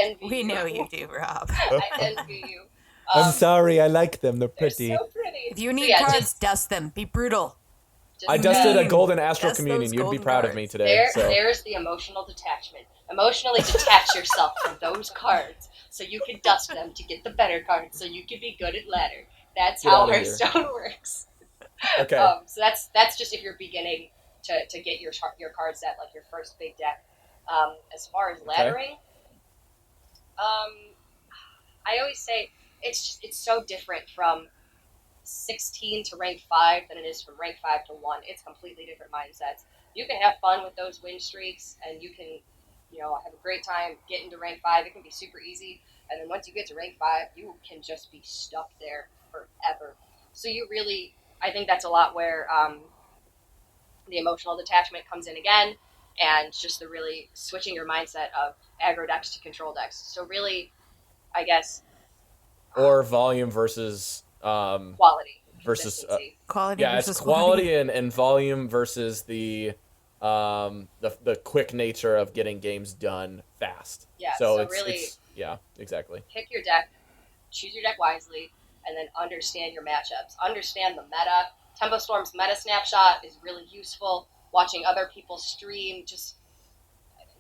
envy you. We know you do, Rob. I envy you. I'm sorry, I like them. They're They're pretty. so pretty. If you need Yeah, cards, dust them. Be brutal. I dusted a mean, golden Astral dust Communion. those You'd be golden proud of me cards. today. So. There's the emotional detachment. Emotionally detach yourself from those cards so you can dust them to get the better cards so you can be good at ladder. That's Get how outta here. Hearthstone works. Okay. So that's just if you're beginning to get your card set, like your first big deck. As far as laddering, I always say it's so different from 16 to rank 5 than it is from rank 5 to 1. It's completely different mindsets. You can have fun with those win streaks, and you can, have a great time getting to rank 5. It can be super easy, and then once you get to rank 5, you can just be stuck there forever. So I think that's a lot where the emotional detachment comes in again, and just the really switching your mindset of aggro decks to control decks. So really, I guess, Or volume versus quality versus consistency. Quality yeah, versus it's quality quantity. and volume versus the quick nature of getting games done fast. Yeah, So, so it's really- yeah, exactly. Pick your deck, choose your deck wisely, and then understand your matchups. Understand the meta. Tempo Storm's meta snapshot is really useful. Watching other people stream,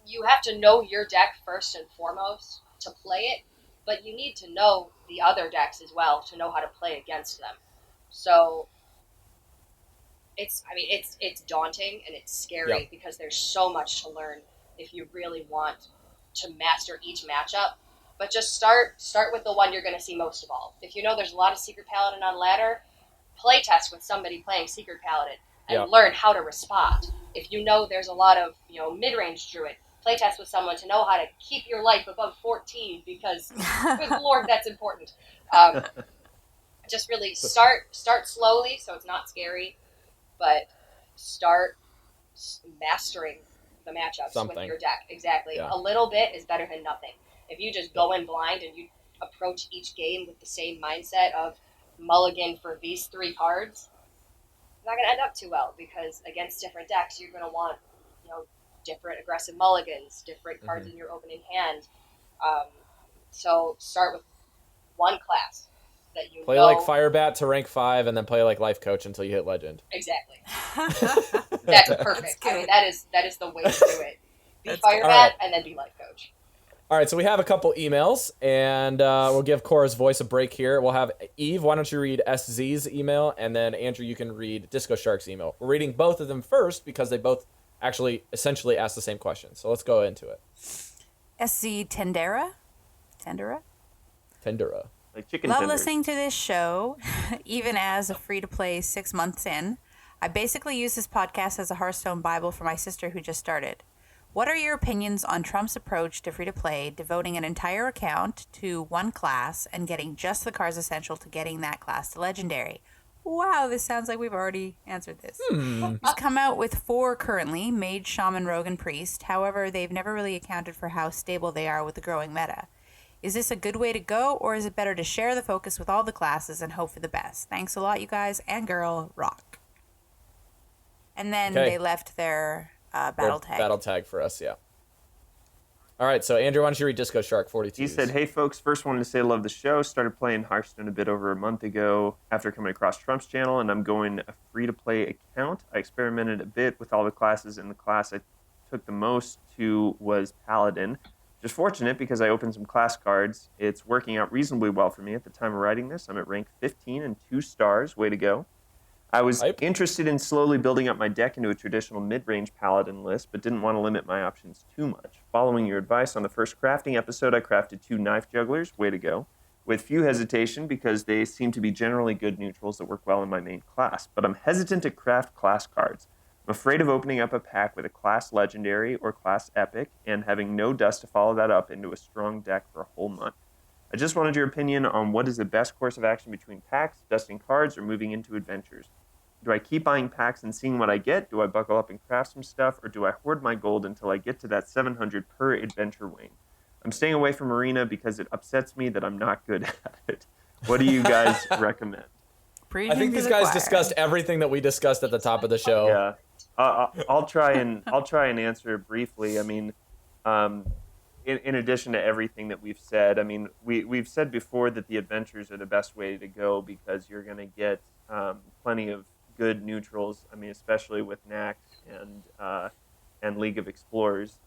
you have to know your deck first and foremost to play it, but you need to know the other decks as well to know how to play against them. So it's daunting and it's scary because there's so much to learn if you really want to master each matchup. But just start with the one you're going to see most of all. If you know there's a lot of Secret Paladin on ladder, play test with somebody playing Secret Paladin and learn how to respond. If you know there's a lot of mid-range Druid, play test with someone to know how to keep your life above 14 because good lord, that's important. Just really start slowly so it's not scary, but start mastering the matchups with your deck. Exactly. Yeah. A little bit is better than nothing. If you just go in blind and you approach each game with the same mindset of mulligan for these 3 cards, it's not going to end up too well because against different decks, you're going to want, different aggressive mulligans, different cards in your opening hand. So start with one class that you Play like Firebat to rank 5 and then play like Life Coach until you hit Legend. Exactly. That's perfect. I mean, that is the way to do it. Be Firebat right. and then be Life Coach. All right, so we have a couple emails, and we'll give Cora's voice a break here. We'll have Eve, why don't you read SZ's email, and then Andrew, you can read Disco Shark's email. We're reading both of them first because they both actually essentially ask the same question. So let's go into it. SZ Tendera? Tendura. Like chicken Love tenders. listening to this show, even as a free-to-play 6 months in. I basically use this podcast as a Hearthstone Bible for my sister who just started. What are your opinions on Trump's approach to free-to-play, devoting an entire account to one class and getting just the cards essential to getting that class to Legendary? Wow, this sounds like we've already answered this. He's come out with 4 currently, Mage, Shaman, Rogue, and Priest. However, they've never really accounted for how stable they are with the growing meta. Is this a good way to go, or is it better to share the focus with all the classes and hope for the best? Thanks a lot, you guys, and girl, rock. And then they left their battle tag. Battle tag for us, yeah. All right, so Andrew, why don't you read Disco Shark 42? He said, hey, folks, first wanted to say I love the show. Started playing Hearthstone a bit over a month ago after coming across Trump's channel, and I'm going a free-to-play account. I experimented a bit with all the classes in the class I took the most to was Paladin. Just fortunate because I opened some class cards. It's working out reasonably well for me at the time of writing this. I'm at rank 15 and 2 stars. Way to go. I was interested in slowly building up my deck into a traditional mid-range Paladin list, but didn't want to limit my options too much. Following your advice on the first crafting episode, I crafted 2 Knife Jugglers. Way to go. With few hesitation because they seem to be generally good neutrals that work well in my main class, but I'm hesitant to craft class cards. I'm afraid of opening up a pack with a class legendary or class epic and having no dust to follow that up into a strong deck for a whole month. I just wanted your opinion on what is the best course of action between packs, dusting cards, or moving into adventures. Do I keep buying packs and seeing what I get? Do I buckle up and craft some stuff? Or do I hoard my gold until I get to that 700 per adventure wing? I'm staying away from Arena because it upsets me that I'm not good at it. What do you guys recommend? I think these guys discussed everything that we discussed at the top of the show. Yeah. I'll try and answer briefly. I mean, in addition to everything that we've said, I mean, we've said before that the adventures are the best way to go because you're going to get plenty of good neutrals. I mean, especially with Nax and League of Explorers,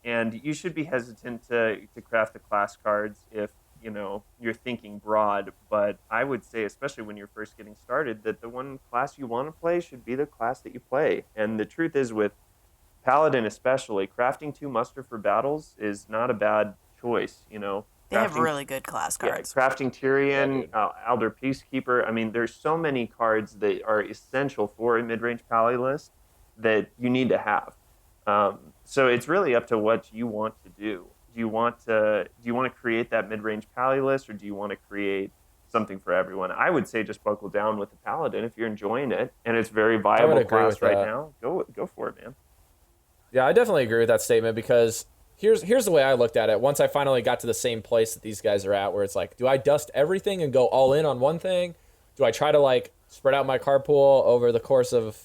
and you should be hesitant to craft the class cards if you're thinking broad. But I would say, especially when you're first getting started, that the one class you want to play should be the class that you play. And the truth is, with Paladin especially, crafting 2 muster for battles is not a bad choice. They have really good class cards. Yeah, crafting Tyrion, Elder Peacekeeper. I mean, there's so many cards that are essential for a mid-range Pally list that you need to have. So it's really up to what you want to do. Do you want to create that mid-range Pally list, or do you want to create something for everyone? I would say just buckle down with the Paladin if you're enjoying it, and it's very viable class right now. Go for it, man. Yeah, I definitely agree with that statement because here's the way I looked at it. Once I finally got to the same place that these guys are at, where it's like, do I dust everything and go all in on one thing? Do I try to spread out my card pool over the course of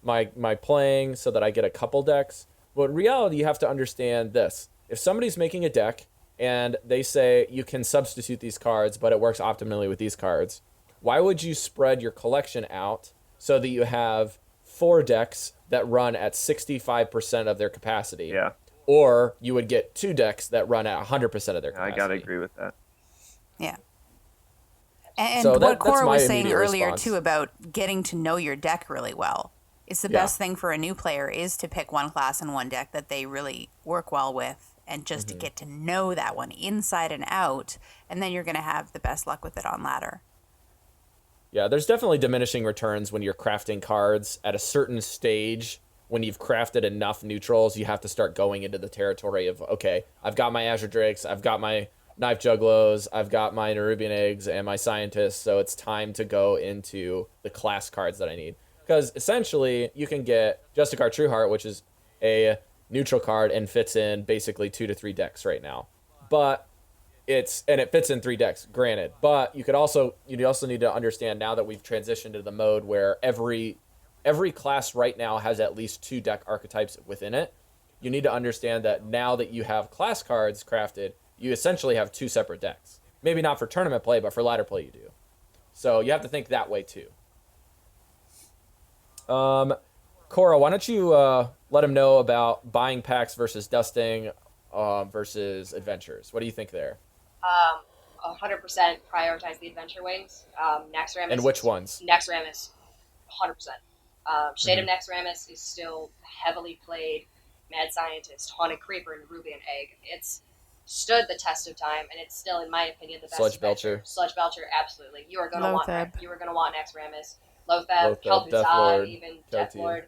my playing so that I get a couple decks? But in reality, you have to understand this. If somebody's making a deck and they say you can substitute these cards, but it works optimally with these cards, why would you spread your collection out so that you have 4 decks that run at 65% of their capacity? Yeah. Or you would get 2 decks that run at 100% of their capacity. I gotta agree with that. Yeah. And so what Cora was my saying earlier, response. too, about getting to know your deck really well. It's the best thing for a new player is to pick one class and one deck that they really work well with and just to get to know that one inside and out, and then you're going to have the best luck with it on ladder. Yeah, there's definitely diminishing returns when you're crafting cards at a certain stage. When you've crafted enough neutrals, you have to start going into the territory of, okay, I've got my Azure Drakes, I've got my Knife Juggalos, I've got my Nerubian Eggs and my Scientists, so it's time to go into the class cards that I need. Because essentially, you can get Justicar Trueheart, which is a neutral card and fits in basically 2 to 3 decks right now. But it fits in 3 decks, granted. But you also need to understand now that we've transitioned to the mode where every class right now has at least 2 deck archetypes within it. You need to understand that now that you have class cards crafted, you essentially have 2 separate decks. Maybe not for tournament play, but for ladder play you do. So you have to think that way too. Cora, why don't you let them know about buying packs versus dusting versus adventures? What do you think there? 100% prioritize the adventure wings. Naxxramas. And which ones? Naxxramas, 100%. Shade of Naxxramas is still heavily played. Mad Scientist, Haunted Creeper, and Rubian Egg. It's stood the test of time, and it's still, in my opinion, the best. Sludge Belcher. Sludge Belcher, absolutely. You are going to want Naxxramas. Lothab, Death Kel'Thuzad, Lord, even Death Lord.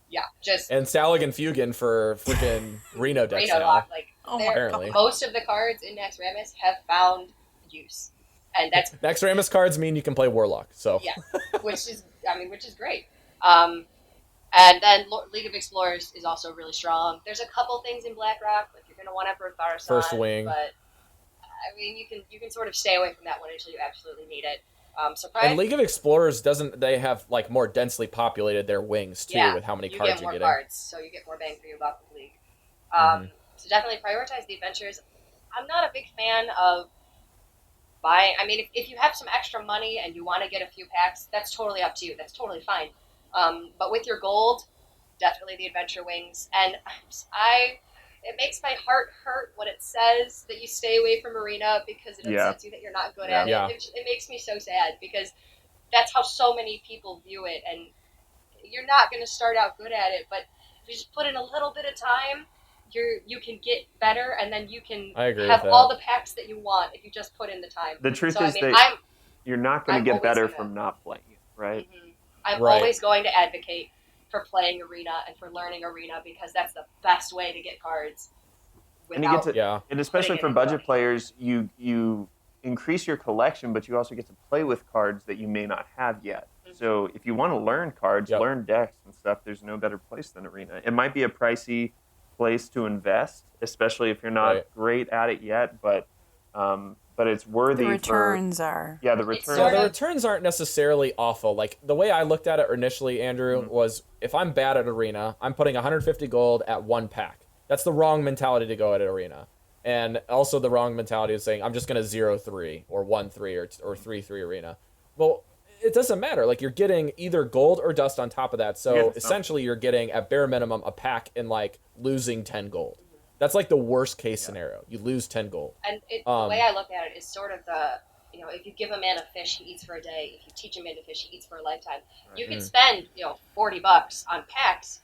Yeah, just and Salig and Fugan for freaking Reno decks Reno now. lock. Apparently. Most of the cards in Naxxramas have found use, and that's Naxxramas cards mean you can play Warlock. So yeah, which is great. And then League of Explorers is also really strong. There's a couple things in BlackRock, like you're going to want Emperor Tharson. First wing. But, I mean, you can sort of stay away from that one until you absolutely need it. And League of Explorers they have more densely populated their wings too with how many cards you're getting. Cards, so you get more bang for your buck with League. So definitely prioritize the adventures. I'm not a big fan of buying. I mean, if you have some extra money and you want to get a few packs, that's totally up to you. That's totally fine. But with your gold, definitely the adventure wings. And it makes my heart hurt when it says that you stay away from arena because it upsets you that you're not good at Yeah. it. It makes me so sad because that's how so many people view it, and you're not going to start out good at it, but if you just put in a little bit of time, you can get better, and then you can I agree have with that. all the packs that you want if you just put in the time. The truth So, is I mean, that you're not going I'm to get always better gonna- from not playing it, right? I'm Right. always going to advocate for playing arena and for learning arena because that's the best way to get cards. And you get to, Yeah. and especially putting for it in budget money. players, you increase your collection, but you also get to play with cards that you may not have yet. So if you want to learn cards, Yep. learn decks and stuff, there's no better place than arena. It might be a pricey place to invest, especially if you're not Right. great at it yet, but it's worthy The returns for are. the It's returns. Yeah, sort the of- returns aren't necessarily awful. Like, the way I looked at it initially, Andrew, was if I'm bad at arena, I'm putting 150 gold at one pack. That's the wrong mentality to go at arena. And also the wrong mentality of saying, I'm just going to 0-3 or 1-3 or 3-3 arena. Well, it doesn't matter. Like, you're getting either gold or dust on top of that. You So, get something. essentially, you're getting, at bare minimum, a pack and, like, losing 10 gold. That's, like, the worst case scenario. You lose 10 gold. And the way I look at it is sort of if you give a man a fish, he eats for a day. If you teach a man to fish, he eats for a lifetime. You could spend, $40 on packs,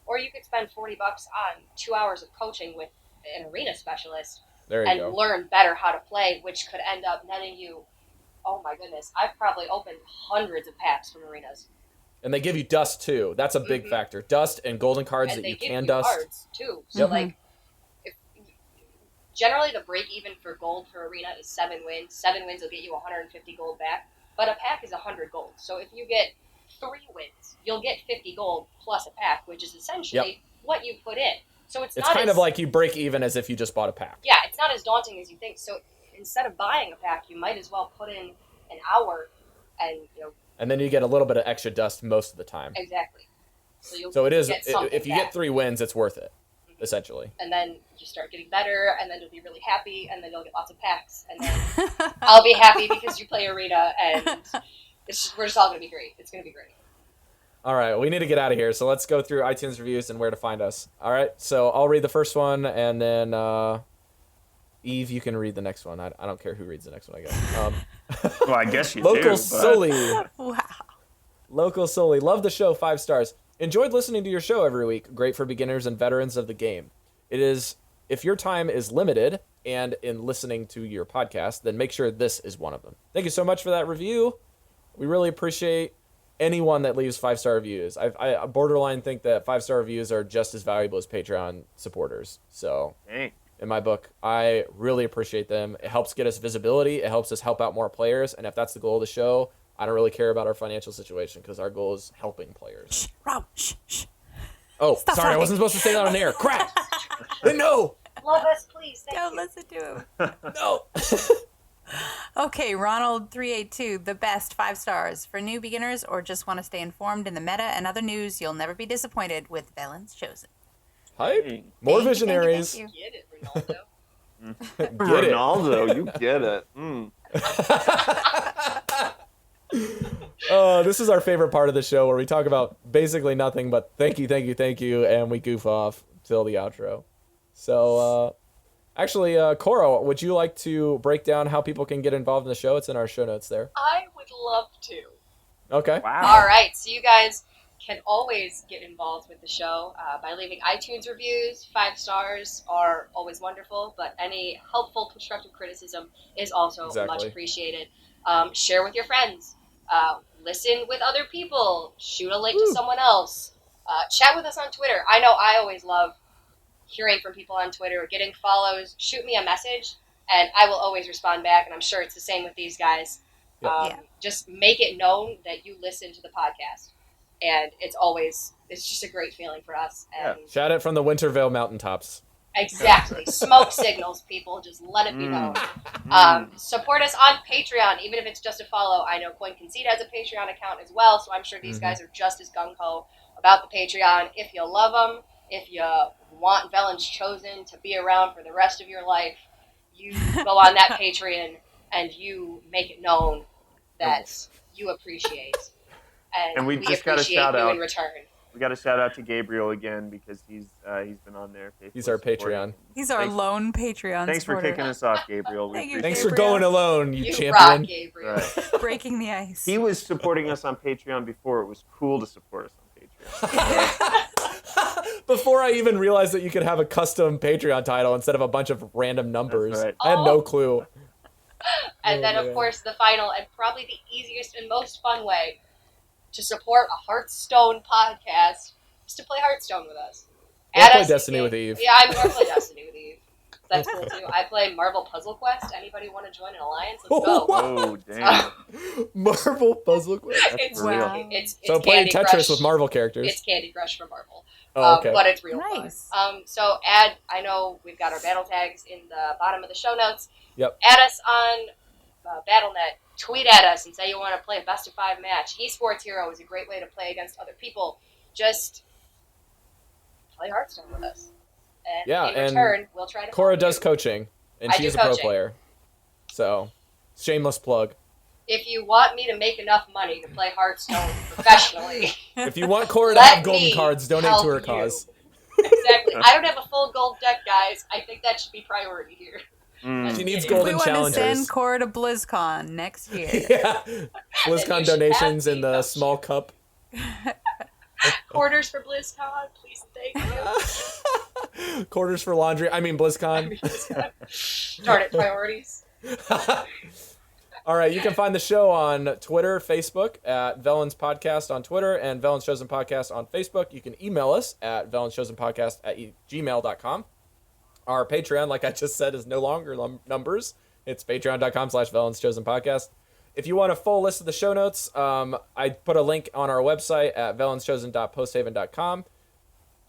or you could spend $40 on 2 hours of coaching with an arena specialist There you and go. learn better how to play, which could end up netting you. Oh my goodness, I've probably opened hundreds of packs from arenas. And they give you dust, too. That's a big factor. Dust and golden cards And that they you give can you dust. cards too. So like, generally the break even for gold for arena is 7 wins. 7 wins will get you 150 gold back, but a pack is 100 gold. So if you get 3 wins, you'll get 50 gold plus a pack, which is essentially what you put in. So it's It's not kind as, of like you break even as if you just bought a pack. yeah, it's not as daunting as you think. So instead of buying a pack, you might as well put in an hour, and And then you get a little bit of extra dust most of the time. exactly. So you'll So it is, get something if you back. get 3 wins, it's worth it, essentially. And then you start getting better, and then you'll be really happy, and then you'll get lots of packs, and then I'll be happy because you play arena, and we're just all gonna be great. It's gonna be great. All right, we need to get out of here, so let's go through iTunes reviews and where to find us. All right, so I'll read the first one, and then Eve, you can read the next one. I don't care who reads the next one, I guess. Well, I guess you Local do. Sully. Wow. Local Sully. Love the show, 5 stars. Enjoyed listening to your show every week. Great for beginners and veterans of the game. It is, if your time is limited and in listening to your podcast, then make sure this is one of them. Thank you so much for that review. We really appreciate anyone that leaves 5-star reviews. I borderline think that 5-star reviews are just as valuable as Patreon supporters. So, Dang. in my book, I really appreciate them. It helps get us visibility. It helps us help out more players. And if that's the goal of the show, I don't really care about our financial situation because our goal is helping players. Rob, shh, shh. Oh, Stop sorry, I talking. wasn't supposed to say that on air. Crap! No! Love us, please. Thank Don't you. listen to him. No! Okay, Ronald382, the best, 5 stars. For new beginners or just want to stay informed in the meta and other news, you'll never be disappointed with Velen's Chosen. Hype. Hey. More Thank you, visionaries. thank you. Get it, Ronaldo. Get it. Ronaldo, you get it. This is our favorite part of the show where we talk about basically nothing but thank you, thank you, thank you, and we goof off till the outro. So, actually, Cora, would you like to break down how people can get involved in the show? It's in our show notes there. I would love to. Okay. Wow. All right, so you guys can always get involved with the show by leaving iTunes reviews. 5 stars are always wonderful, but any helpful, constructive criticism is also much Exactly. appreciated. Share with your friends. Listen with other people. Shoot a link to someone else. Chat with us on Twitter. I know I always love hearing from people on Twitter, getting follows. Shoot me a message, and I will always respond back, and I'm sure it's the same with these guys. Yep. Yeah. Just make it known that you listen to the podcast. And it's just a great feeling for us. And Shout it from the Wintervale mountaintops. exactly. Smoke signals, people. Just let it be known. Support us on Patreon, even if it's just a follow. I know Coin Conceit has a Patreon account as well, so I'm sure these guys are just as gung-ho about the Patreon. If you love them, if you want Velen's Chosen to be around for the rest of your life, you go on that Patreon and you make it known that you appreciate. And And we just got a appreciate shout you out. in return. we got to shout out to Gabriel again because he's been on there. He's our supporting. Patreon. He's our lone Patreon Thanks for supporter. kicking us off, Gabriel. We Thank you, appreciate Thanks it. for Gabriel. going alone, you You champion. rock, Gabriel. Right. Breaking the ice. He was supporting us on Patreon before it was cool to support us on Patreon. Before I even realized that you could have a custom Patreon title instead of a bunch of random numbers. That's right. I had no Oh. clue. And then, man. of course, the final and probably the easiest and most fun way to support a Hearthstone podcast is to play Hearthstone with us. Or Add play us in Destiny game. with Eve. Yeah, I play Destiny with Eve. That's cool too. I play Marvel Puzzle Quest. Anybody want to join an alliance? Let's go. Oh, damn. Marvel Puzzle Quest. It's for real. Wow. It's So playing Candy Tetris Crush. with Marvel characters. It's Candy Crush for Marvel. Oh, okay. But it's real Nice. fun. So I know we've got our battle tags in the bottom of the show notes. Yep. Add us on BattleNet. Tweet at us and say you want to play a best of 5 match. Esports Hero is a great way to play against other people. Just play Hearthstone with us. And Yeah, in and return, we'll try to Cora help does you. coaching, and I she do is a pro coaching. player. So, shameless plug. If you want me to make enough money to play Hearthstone professionally, If you want Cora to Let have golden me cards, donate help to her you. cause. exactly. I don't have a full gold deck, guys. I think that should be priority here. Mm. She needs If we golden want to challengers. send Cora to BlizzCon next year. Yeah. you BlizzCon should donations have in me the coach small you. cup. Quarters for BlizzCon, please and thank you. Quarters for laundry. I mean BlizzCon. Darn it, priorities. All right, you can find the show on Twitter, Facebook at Velen's Podcast on Twitter and Velen's Chosen Podcast on Facebook. You can email us at velenschosenpodcast@gmail.com. Our Patreon, like I just said, is no longer numbers. It's patreon.com/Velen's Chosen Podcast. If you want a full list of the show notes, I put a link on our website at velenschosen.posthaven.com.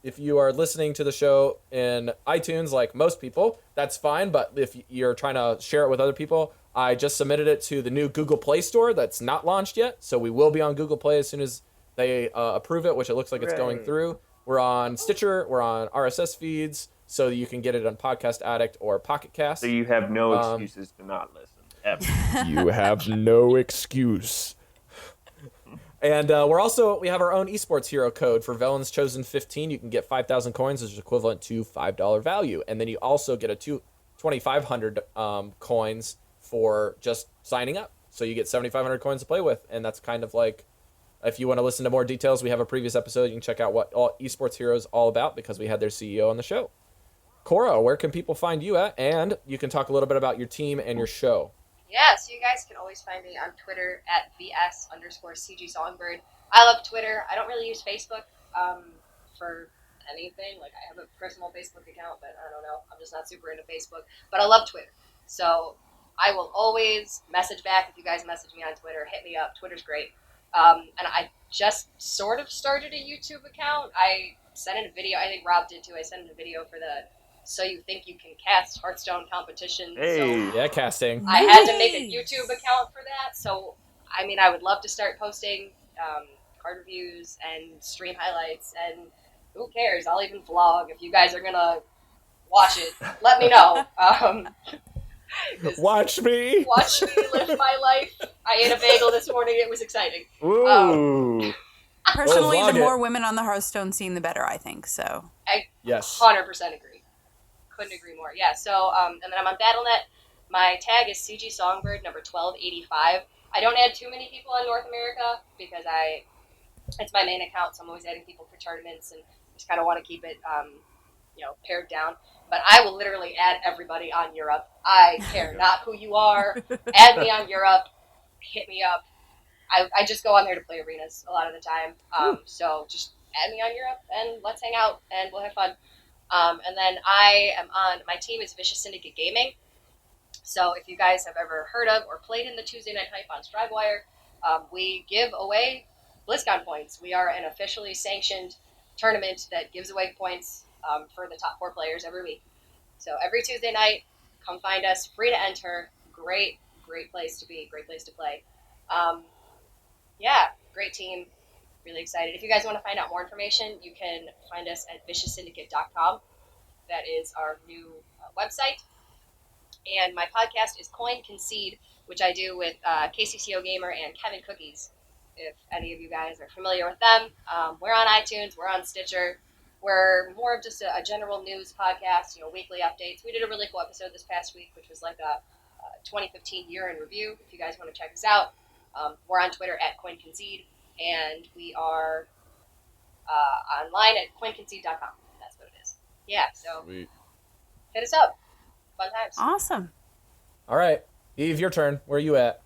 If you are listening to the show in iTunes, like most people, that's fine. But if you're trying to share it with other people, I just submitted it to the new Google Play Store that's not launched yet. So we will be on Google Play as soon as they approve it, which it looks like it's going Hooray. through. We're on Stitcher. We're on RSS feeds, so you can get it on Podcast Addict or Pocket Cast. So you have no excuses to not listen, ever. You have no excuse. And we have our own esports hero code for Velen's Chosen 15. You can get 5,000 coins, which is equivalent to $5 value. And then you also get a 2,500 coins for just signing up. So you get 7,500 coins to play with. And that's kind of like, if you want to listen to more details, we have a previous episode. You can check out what all esports hero is all about because we had their CEO on the show. Cora, where can people find you at? And you can talk a little bit about your team and your show. Yeah, so you guys can always find me on Twitter at VS_CG Songbird. I love Twitter. I don't really use Facebook for anything. Like, I have a personal Facebook account, but I don't know. I'm just not super into Facebook. But I love Twitter. So I will always message back. If you guys message me on Twitter, hit me up. Twitter's great. And I just sort of started a YouTube account. I sent in a video. I think Rob did too. I sent in a video for the So You Think You Can Cast Hearthstone competition. Hey. So Yeah, casting. I had to make a Nice. YouTube account for that. So, I mean, I would love to start posting card reviews and stream highlights. And who cares? I'll even vlog. If you guys are going to watch it, let me know. Watch me. Watch me live my life. I ate a bagel this morning. It was exciting. Ooh. Personally, Well, vlog the it. more women on the Hearthstone scene, the better, I think. So I Yes. 100% agree. Couldn't agree more. Yeah, so, and then I'm on BattleNet. My tag is CG Songbird number 1285. I don't add too many people in North America because it's my main account, so I'm always adding people for tournaments and just kind of want to keep it, pared down. But I will literally add everybody on Europe. I care not who you are. Add me on Europe. Hit me up. I just go on there to play arenas a lot of the time. So just add me on Europe and let's hang out and we'll have fun. And then my team is Vicious Syndicate Gaming. So if you guys have ever heard of or played in the Tuesday Night Hype on Strivewire, we give away BlizzCon points. We are an officially sanctioned tournament that gives away points for the top 4 players every week. So every Tuesday night, come find us, free to enter. Great place to be, great place to play. Great team. Really excited. If you guys want to find out more information, you can find us at vicioussyndicate.com. That is our new website. And my podcast is Coin Concede, which I do with KCCO Gamer and Kevin Cookies. if any of you guys are familiar with them. We're on iTunes, we're on Stitcher. We're more of just a general news podcast, weekly updates. We did a really cool episode this past week, which was like a 2015 year in review. If you guys want to check us out, we're on Twitter at CoinConcede, and we are online at coinconcede.com. That's what it is. Yeah, so Sweet. hit us up. Fun times. Awesome. All right. Eve, your turn. Where are you at?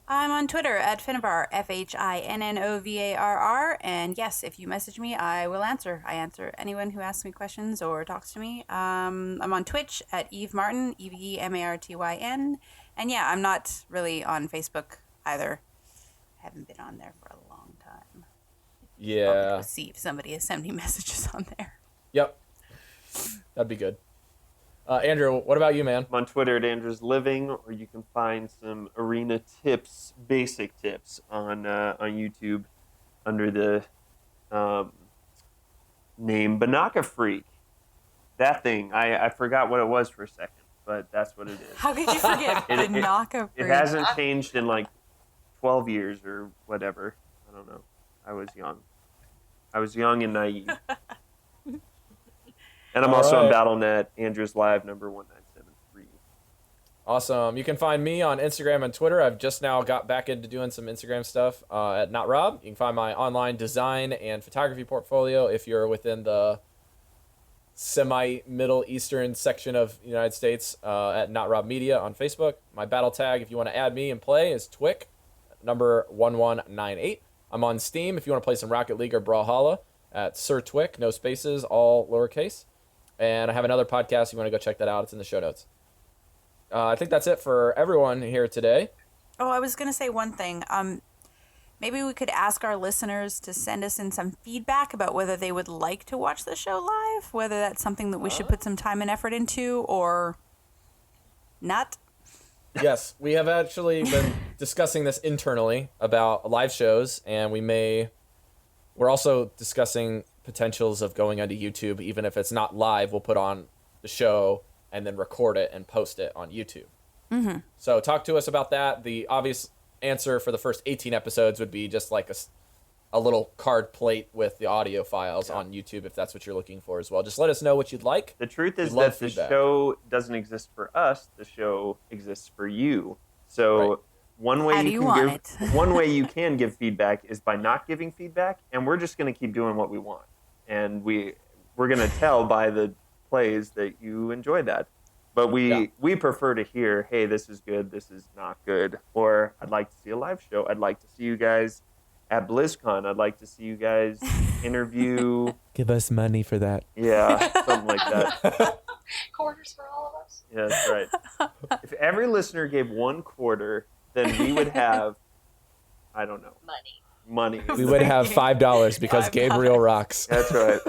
I'm on Twitter at Finnovarr, FHINNOVARR, and yes, if you message me, I will answer. I answer anyone who asks me questions or talks to me. I'm on Twitch at Evemartyn, EVEMARTYN, and yeah, I'm not really on Facebook either. I haven't been on there for a long time. Yeah. I'll see if somebody has sent me messages on there. Yep. That'd be good. Andrew, what about you, man? I'm on Twitter at Andrew's Living, or you can find some arena tips, basic tips on YouTube under the name BinacaFreak. That thing, I forgot what it was for a second, but that's what it is. How could you forget BinacaFreak? It hasn't changed in like 12 years or whatever. I don't know. I was young and naive. And I'm also on BattleNet, Andrew's Live number 1973. Awesome. You can find me on Instagram and Twitter. I've just now got back into doing some Instagram stuff at NotRob. You can find my online design and photography portfolio if you're within the semi-Middle Eastern section of the United States at NotRob Media on Facebook. My battle tag, if you want to add me and play, is Twick, number 1198. I'm on Steam if you want to play some Rocket League or Brawlhalla at Sir Twick, no spaces, all lowercase. And I have another podcast. If you want to go check that out, it's in the show notes. I think that's it for everyone here today. Oh, I was going to say one thing. Maybe we could ask our listeners to send us in some feedback about whether they would like to watch the show live, whether that's something that we should put some time and effort into or not. Yes, we have actually been discussing this internally about live shows, and we're also discussing potentials of going onto YouTube. Even if it's not live, we'll put on the show and then record it and post it on YouTube. Mm-hmm. So talk to us about that. The obvious answer for the first 18 episodes would be just like a little card plate with the audio files on YouTube, if that's what you're looking for as well. Just let us know what you'd like. The truth is that the show doesn't exist for us. The show exists for you. So one way one way you can give feedback is by not giving feedback, and we're just going to keep doing what we want. And we're going to tell by the plays that you enjoy that. But we prefer to hear, hey, this is good, this is not good. Or I'd like to see a live show. I'd like to see you guys at BlizzCon. I'd like to see you guys interview. Give us money for that. Yeah, something like that. Quarters for all of us. Yeah, that's right. If every listener gave $1, then we would have, I don't know. Money. We would have $5 because Gabriel rocks. That's right.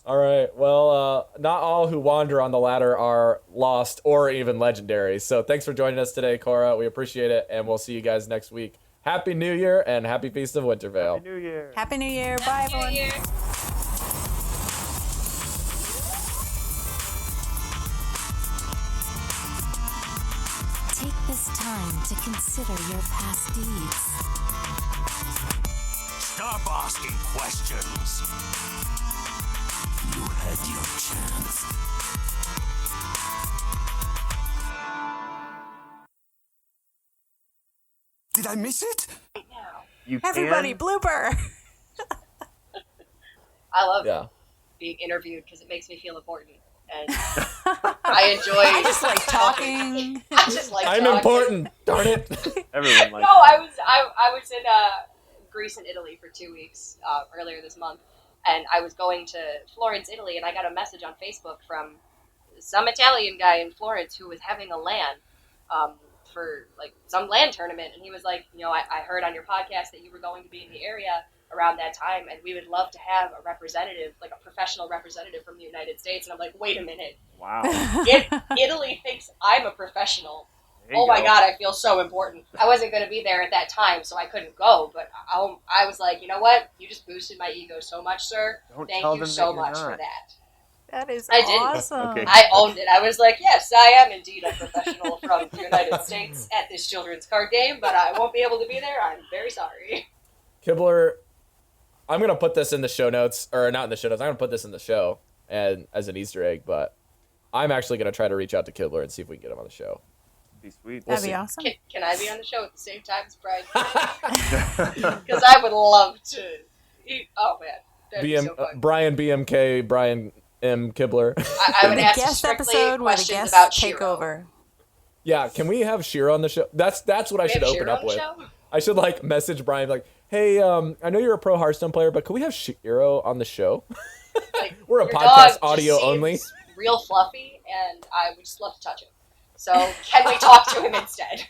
All right. Well, not all who wander on the ladder are lost or even legendary. So thanks for joining us today, Cora. We appreciate it, and we'll see you guys next week. Happy New Year and Happy Feast of Wintervale. Happy New Year. Happy New Year. Bye, everyone. New Year. Take this time to consider your past deeds. Stop asking questions. You had your chance. Did I miss it? You Everybody, blooper. I love being interviewed because it makes me feel important. And I enjoy. I just like talking. I just like I'm talking. important. Darn it. Everyone likes No, I was in Greece and Italy for 2 weeks earlier this month, and I was going to Florence, Italy, and I got a message on Facebook from some Italian guy in Florence who was having a LAN for like some LAN tournament, and he was like, I heard on your podcast that you were going to be in the area around that time, and we would love to have a representative, like a professional representative from the United States. And I'm like, wait a minute. Wow. Italy thinks I'm a professional. Oh my God, I feel so important. I wasn't going to be there at that time, so I couldn't go. But I was like, you know what? You just boosted my ego so much, sir. Don't Thank tell you them so that you're much not. for that. That is I didn't. awesome. Okay. I owned it. I was like, yes, I am indeed a professional from the United States at this children's card game, but I won't be able to be there. I'm very sorry. Kibler, I'm gonna put this in the show notes, or not in the show notes. I'm gonna put this in the show and as an Easter egg, but I'm actually gonna try to reach out to Kibler and see if we can get him on the show. Be sweet. We'll That'd be see. awesome. Can I be on the show at the same time as Brian? Because I would love to. Oh man, that'd be so fun. Brian BMK, Brian M Kibler. I would The ask guest strictly episode where the questions guests about take Shiro. over. Yeah, can we have Shiro on the show? That's what I We should have open Shiro up on the with. show? I should like message Brian like, hey, I know you're a pro Hearthstone player, but can we have Shiro on the show? Like, We're a your podcast dog just audio seems only. Real fluffy, and I would just love to touch him. So can we talk to him instead?